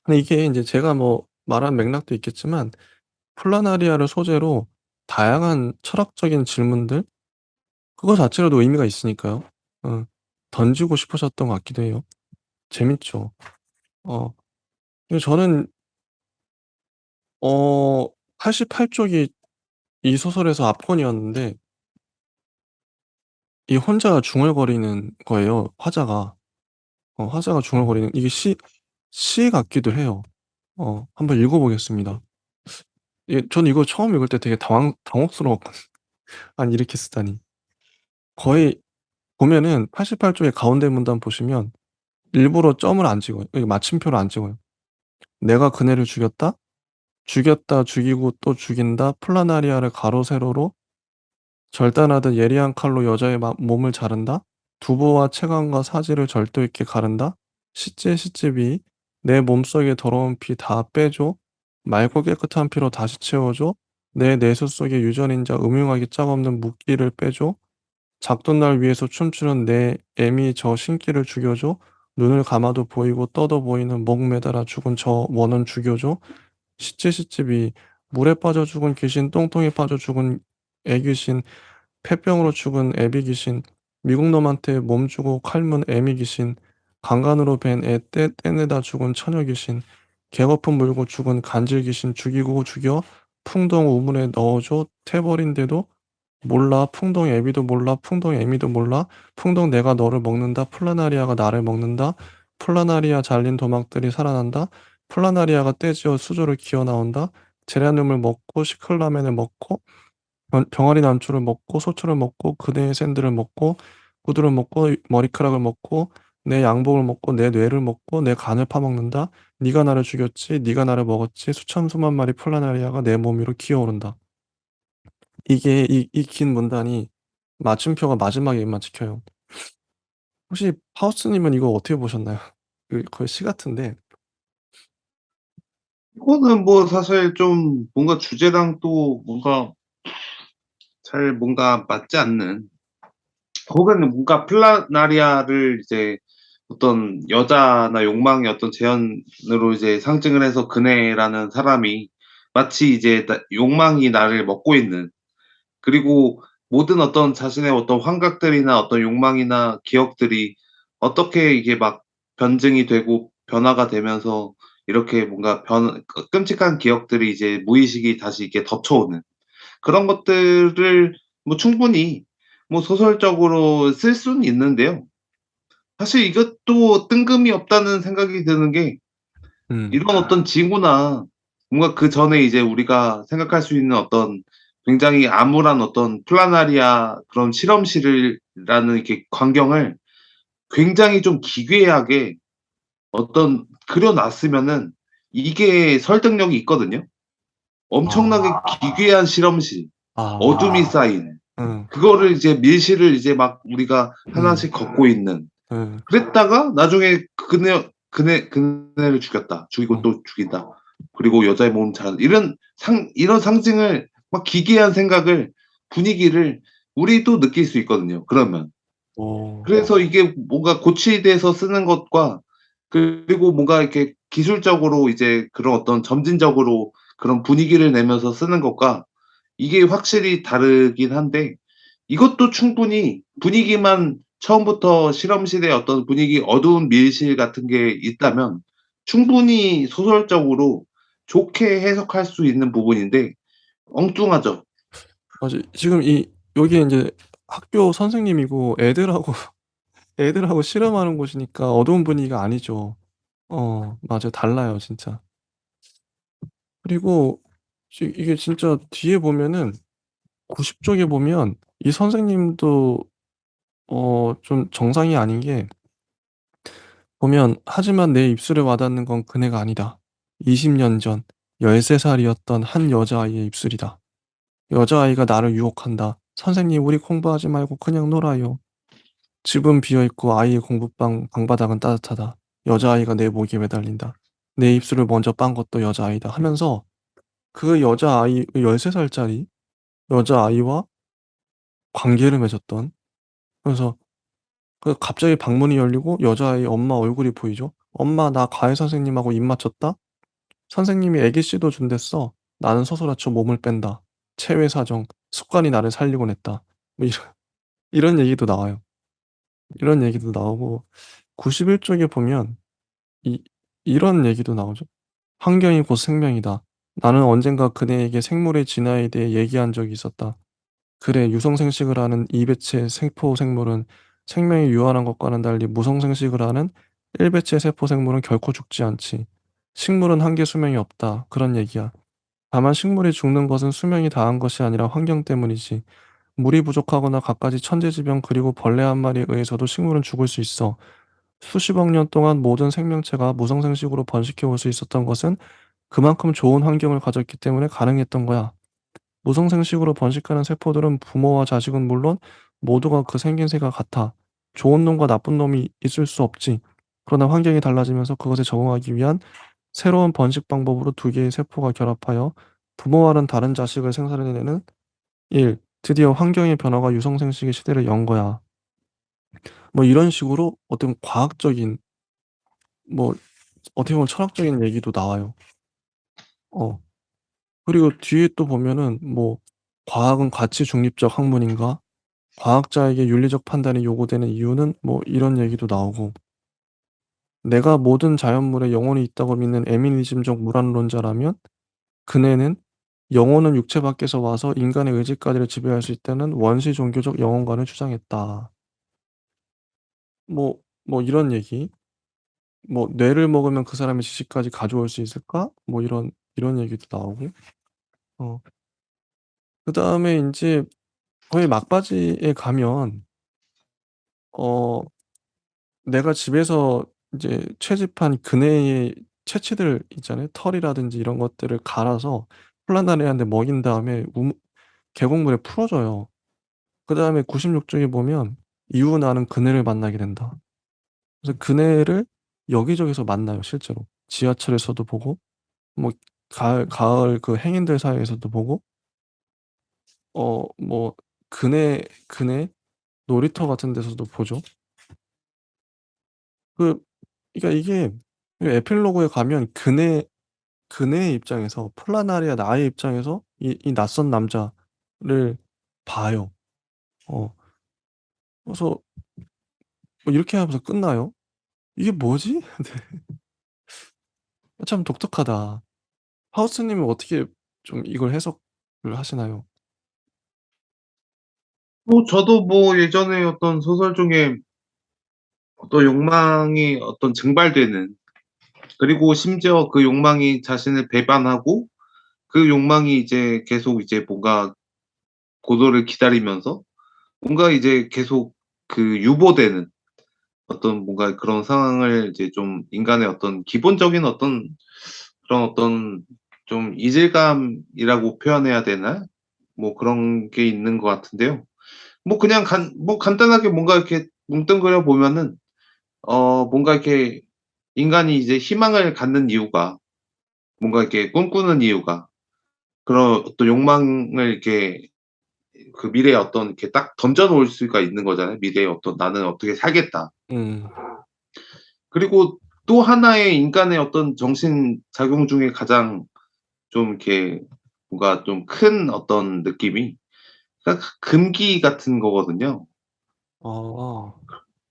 근데 이게 인제 제가 뭐 말한 맥락도 있겠지만 플라나리아를 소재로 다양한 철학적인 질문들 그거 자체로도 의미가 있으니까요. 어 던지고 싶으셨던 것 같기도 해요. 재밌죠. 어 근데 저는 88 쪽이 이 소설에서 압권이었는데 이 혼자 중얼거리는 거예요, 화자가. 화자가 중얼거리는 이게 시 같기도 해요. 한번 읽어 보겠습니다. 예 저는 이거 처음 읽을 때 되게 당혹스러웠거든요. '아니 이렇게 쓰다니.' 거의 보면은 88 쪽의 가운데 문단 보시면 일부러 점을 안 찍어요. 여기 마침표를 안 찍어요. "내가 그네를 죽였다. 죽였다. 죽이고 또 죽인다. 플라나리아를 가로 세로로 절단하듯 예리한 칼로 여자의 몸을 자른다. 두부와 채광과 사지를 절도 있게 가른다. 시째 시집이 내 몸속의 더러운 피 다 빼줘. 맑고 깨끗한 피로 다시 채워줘. 내 내수 속에 유전인자 음흉하게 짝없는 묵기를 빼줘. 작둔날 위해서 춤추는 내 애미 저 신기를 죽여줘. 눈을 감아도 보이고 떠도 보이는 목 매달아 죽은 저 원은 죽여줘. 시체 시집이 물에 빠져 죽은 귀신, 똥통에 빠져 죽은 애귀신, 폐병으로 죽은 애비 귀신, 미국 놈한테 몸 주고 칼 문 애미 귀신, 강간으로 벤 애 떼내다 죽은 처녀 귀신, 개거품 물고 죽은 간질 귀신 죽이고 죽여 풍덩 우물에 넣어줘. 태버린데도 몰라. 풍덩 애비도 몰라. 풍덩 애미도 몰라. 풍덩 내가 너를 먹는다. 플라나리아가 나를 먹는다. 플라나리아 잘린 도막들이 살아난다. 플라나리아가 떼지어 수조를 기어 나온다. 제라늄을 먹고 시클라멘을 먹고 병아리 난초를 먹고 소초를 먹고 그대의 샌들을 먹고 구두를 먹고 머리카락을 먹고 내 양복을 먹고 내 뇌를 먹고 내 간을 파먹는다. 네가 나를 죽였지. 네가 나를 먹었지. 수천 수만 마리 플라나리아가 내 몸 위로 기어오른다. 이게 이 긴 문단이 맞춤표가 마지막에만 찍혀요. 혹시 하우스 님은 이거 어떻게 보셨나요? 거의 시 같은데. 이거는 뭐 사실 좀 뭔가 주제랑 또 뭔가 잘 뭔가 맞지 않는, 혹은 뭔가 플라나리아를 이제 어떤 여자나 욕망의 어떤 재현으로 이제 상징을 해서 그네라는 사람이 마치 이제 욕망이 나를 먹고 있는, 그리고 모든 어떤 자신의 어떤 환각들이나 어떤 욕망이나 기억들이 어떻게 이게 막 변증이 되고 변화가 되면서 이렇게 뭔가 끔찍한 기억들이 이제 무의식이 다시 이렇게 덮쳐오는 그런 것들을 뭐 충분히 뭐 소설적으로 쓸 수는 있는데요. 사실 이것도 뜬금이 없다는 생각이 드는 게, 음. 이런 어떤 징후나 뭔가 그전에 이제 우리가 생각할 수 있는 어떤 굉장히 암울한 어떤 플라나리아 그런 실험실을 라는 이렇게 광경을 굉장히 좀 기괴하게 어떤 그려 놨으면은 이게 설득력이 있거든요. 엄청나게 아. 기괴한 실험실, 어둠이 아. 쌓인 응. 그거를 이제 밀실을 이제 막 우리가 음. 하나씩 걷고 있는, 예. 그랬다가 나중에 그네를 죽였다. 죽이고 어. 또 죽인다. 그리고 여자의 몸을 자른, 이런 상징을 막 기괴한 생각을, 분위기를 우리도 느낄 수 있거든요, 그러면. 어. 그래서 이게 뭔가 고치돼서 쓰는 것과 그리고 뭔가 이렇게 기술적으로 이제 그런 어떤 점진적으로 그런 분위기를 내면서 쓰는 것과 이게 확실히 다르긴 한데 이것도 충분히 분위기만 처음부터 실험실의 어떤 분위기 어두운 밀실 같은 게 있다면 충분히 소설적으로 좋게 해석할 수 있는 부분인데 엉뚱하죠. 맞아. 지금 여기 인제 학교 선생님이고 애들하고 실험하는 곳이니까 어두운 분위기가 아니죠. 맞아요. 달라요 진짜. 그리고 이게 진짜 뒤에 보면은 90 쪽에 보면 이 선생님도 좀 정상이 아닌 게 보면 "하지만 내 입술에 와닿는 건 그네가 아니다. 20년 전 13 살이었던 한 여자아이의 입술이다. 여자아이가 나를 유혹한다. 선생님 우리 공부하지 말고 그냥 놀아요. 집은 비어 있고 아이의 공부방 방바닥은 따뜻하다. 여자아이가 내 목에 매달린다. 내 입술을 먼저 빤 것도 여자아이다." 하면서 그 여자아이 그 13 살짜리 여자아이와 관계를 맺었던, 그래서 갑자기 방문이 열리고 여자아이 엄마 얼굴이 보이죠. "엄마 나 과외 선생님하고 입 맞췄다. 선생님이 애기씨도 준댔어. 나는 서술하쳐 몸을 뺀다. 체외 사정, 습관이 나를 살리곤 했다." 뭐 이런 얘기도 나와요. 이런 얘기도 나오고 91 쪽에 보면 이 이런 얘기도 나오죠. "환경이 곧 생명이다. 나는 언젠가 그네에게 생물의 진화에 대해 얘기한 적이 있었다. 그래 유성생식을 하는 이배체 세포 생물은 생명이 유한한 것과는 달리 무성생식을 하는 일배체 세포 생물은 결코 죽지 않지. 식물은 한계 수명이 없다." 그런 얘기야. 다만 식물이 죽는 것은 수명이 다한 것이 아니라 환경 때문이지. 물이 부족하거나 갖가지 천재지변 그리고 벌레 한 마리에 의해서도 식물은 죽을 수 있어. 수십억 년 동안 모든 생명체가 무성생식으로 번식해 올 수 있었던 것은 그만큼 좋은 환경을 가졌기 때문에 가능했던 거야. 무성생식으로 번식하는 세포들은 부모와 자식은 물론 모두가 그 생김새가 같아. 좋은 놈과 나쁜 놈이 있을 수 없지. 그러나 환경이 달라지면서 그것에 적응하기 위한 새로운 번식 방법으로 두 개의 세포가 결합하여 부모와는 다른 자식을 생산해내는 1. 드디어 환경의 변화가 유성생식의 시대를 연 거야. 뭐 이런 식으로 어떤 과학적인, 뭐 어떻게 보면 철학적인 얘기도 나와요. 어. 그리고 뒤에 또 보면은 뭐 "과학은 가치 중립적 학문인가? 과학자에게 윤리적 판단이 요구되는 이유는?" 뭐 이런 얘기도 나오고, "내가 모든 자연물에 영혼이 있다고 믿는 에미니즘적 무란론자라면 그네는 영혼은 육체 밖에서 와서 인간의 의지까지를 지배할 수 있다는 원시 종교적 영혼관을 주장했다." 뭐 이런 얘기. 뭐 "뇌를 먹으면 그 사람의 지식까지 가져올 수 있을까?" 뭐 이런 얘기도 나오고. 어 그다음에 인제 거의 막바지에 가면 어 내가 집에서 이제 채집한 그네의 채취들 있잖아요. 털이라든지 이런 것들을 갈아서 플라나리아한테 먹인 다음에 계곡물에 풀어 줘요. 그다음에 96 쪽에 보면 "이후 나는 그네를 만나게 된다." 그래서 그네를 여기저기서 만나요 실제로. 지하철에서도 보고 뭐 가을 그 행인들 사이에서도 보고 뭐 그네 놀이터 같은 데서도 보죠. 그 그러니까 이게 에필로그에 가면 그네의 입장에서 플라나리아 나의 입장에서 이 낯선 남자를 봐요. 어 그래서 뭐 이렇게 하면서 끝나요. '이게 뭐지?' 네. 참 독특하다. 하우스 님은 어떻게 좀 이걸 해석을 하시나요? 뭐 저도 뭐 예전에 어떤 소설 중에 어떤 욕망이 어떤 증발되는 그리고 심지어 그 욕망이 자신을 배반하고 그 욕망이 이제 계속 이제 뭔가 고도를 기다리면서 뭔가 이제 계속 그 유보되는 어떤 뭔가 그런 상황을 이제 좀 인간의 어떤 기본적인 어떤 그런 어떤 좀 이질감이라고 표현해야 되나? 뭐 그런 게 있는 것 같은데요. 뭐 그냥 간단하게 뭔가 이렇게 뭉뚱그려 보면은 뭔가 이렇게 인간이 이제 희망을 갖는 이유가 뭔가 이렇게 꿈꾸는 이유가 그런 어떤 욕망을 이렇게 그 미래에 어떤 이렇게 딱 던져 놓을 수가 있는 거잖아요. 미래에 어떤 '나는 어떻게 살겠다.' 음. 그리고 또 하나의 인간의 어떤 정신 작용 중에 가장 좀 이렇게 뭔가 좀 큰 어떤 느낌이 그러니까 금기 같은 거거든요. 아.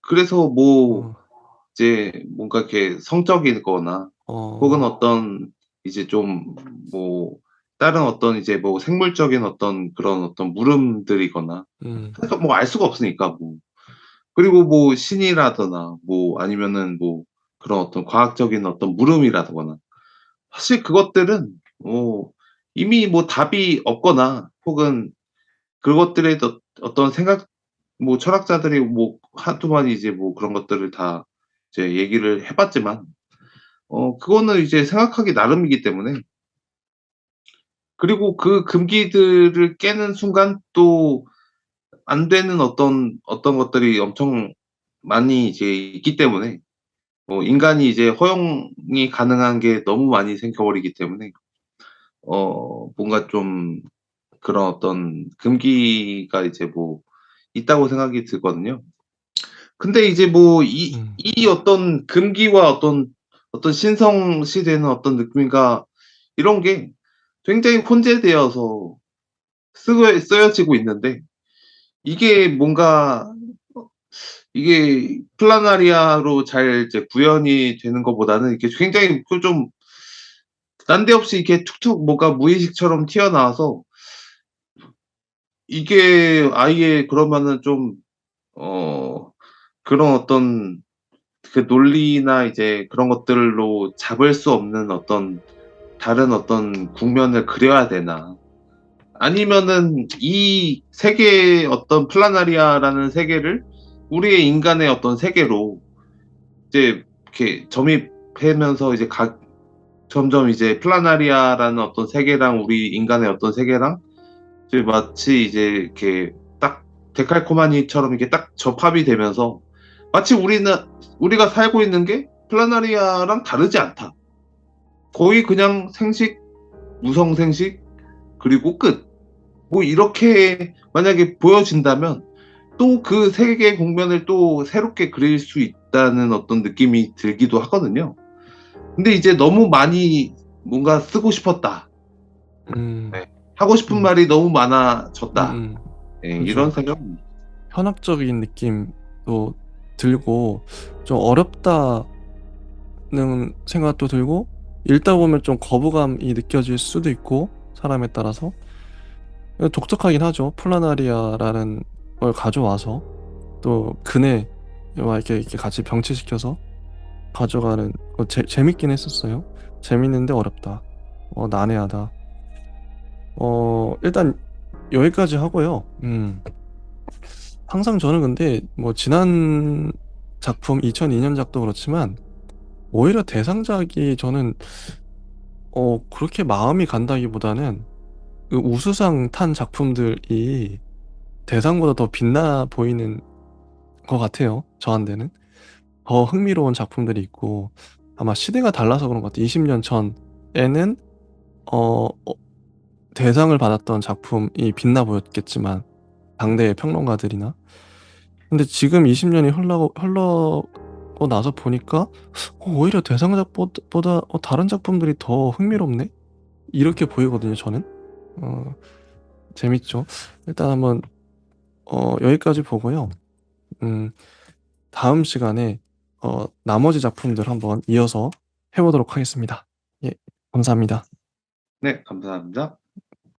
그래서 뭐 어. 이제 뭔가 이렇게 성적이거나 혹은 어. 어떤 이제 좀 뭐 다른 어떤 이제 뭐 생물적인 어떤 그런 어떤 물음들이거나 음. 그러니까 뭐 알 수가 없으니까 뭐. 그리고 뭐 신이라거나 뭐 아니면은 뭐 그런 어떤 과학적인 어떤 물음이라거나 사실 그것들은 이미 뭐 답이 없거나 혹은 그것들에 어떤 생각 뭐 철학자들이 뭐 한두 마디 이제 뭐 그런 것들을 다 이제 얘기를 해 봤지만 그거는 이제 생각하기 나름이기 때문에 그리고 그 금기들을 깨는 순간 또 안 되는 어떤 것들이 엄청 많이 이제 있기 때문에 인간이 이제 허용이 가능한 게 너무 많이 생겨 버리기 때문에 뭔가 좀 그런 어떤 금기가 이제 뭐 있다고 생각이 들거든요. 근데 이제 뭐 음. 이 어떤 금기와 어떤 신성시되는 어떤 느낌과 이런 게 굉장히 혼재되어서 쓰여지고 있는데 이게 뭔가 이게 플라나리아로 잘 이제 구현이 되는 것보다는 이게 굉장히 그 좀 난데없이 이렇게 툭툭 뭐가 무의식처럼 튀어나와서 이게 아예 그러면은 좀 어 그런 어떤 그 논리나 이제 그런 것들로 잡을 수 없는 어떤 다른 어떤 국면을 그려야 되나? 아니면은 이 세계의 어떤 플라나리아라는 세계를 우리의 인간의 어떤 세계로 이제 이렇게 점입하면서 이제 점점 이제 플라나리아라는 어떤 세계랑 우리 인간의 어떤 세계랑 이제 마치 이제 이렇게 딱 데칼코마니처럼 이렇게 딱 접합이 되면서 마치 우리가 살고 있는 게 플라나리아랑 다르지 않다. 거의 그냥 생식, 무성생식, 그리고 끝. 뭐 이렇게 만약에 보여진다면 또 그 세계의 국면을 또 새롭게 그릴 수 있다는 어떤 느낌이 들기도 하거든요. 근데 이제 너무 많이 뭔가 쓰고 싶었다. 음. 네. 하고 싶은 음. 말이 너무 많아졌다. 네, 그죠. 이런 생각입니다. 현학적인 느낌도 들고 좀 어렵다는 생각도 들고 읽다 보면 좀 거부감이 느껴질 수도 있고 사람에 따라서 독특하긴 하죠. 플라나리아라는 걸 가져와서 또 그네와 이렇게 같이 병치시켜서 가져가는 거 재밌긴 했었어요. 재밌는데 어렵다. 난해하다. 일단 여기까지 하고요. 항상 저는 근데 뭐 지난 작품 2002년작도 그렇지만 오히려 대상작이 저는 그렇게 마음이 간다기보다는 그 우수상 탄 작품들이 대상보다 더 빛나 보이는 것 같아요. 저한테는 더 흥미로운 작품들이 있고 아마 시대가 달라서 그런 것 같아요. 20년 전에는 어, 어, 대상을 받았던 작품이 빛나 보였겠지만 당대의 평론가들이나 근데 지금 20년이 흘러고 나서 보니까 오히려 대상작보다 다른 작품들이 더 흥미롭네? 이렇게 보이거든요, 저는. 어, 재밌죠. 일단 한번 여기까지 보고요. 음, 다음 시간에 나머지 작품들 한번 이어서 해보도록 하겠습니다. 예, 감사합니다. 네, 감사합니다.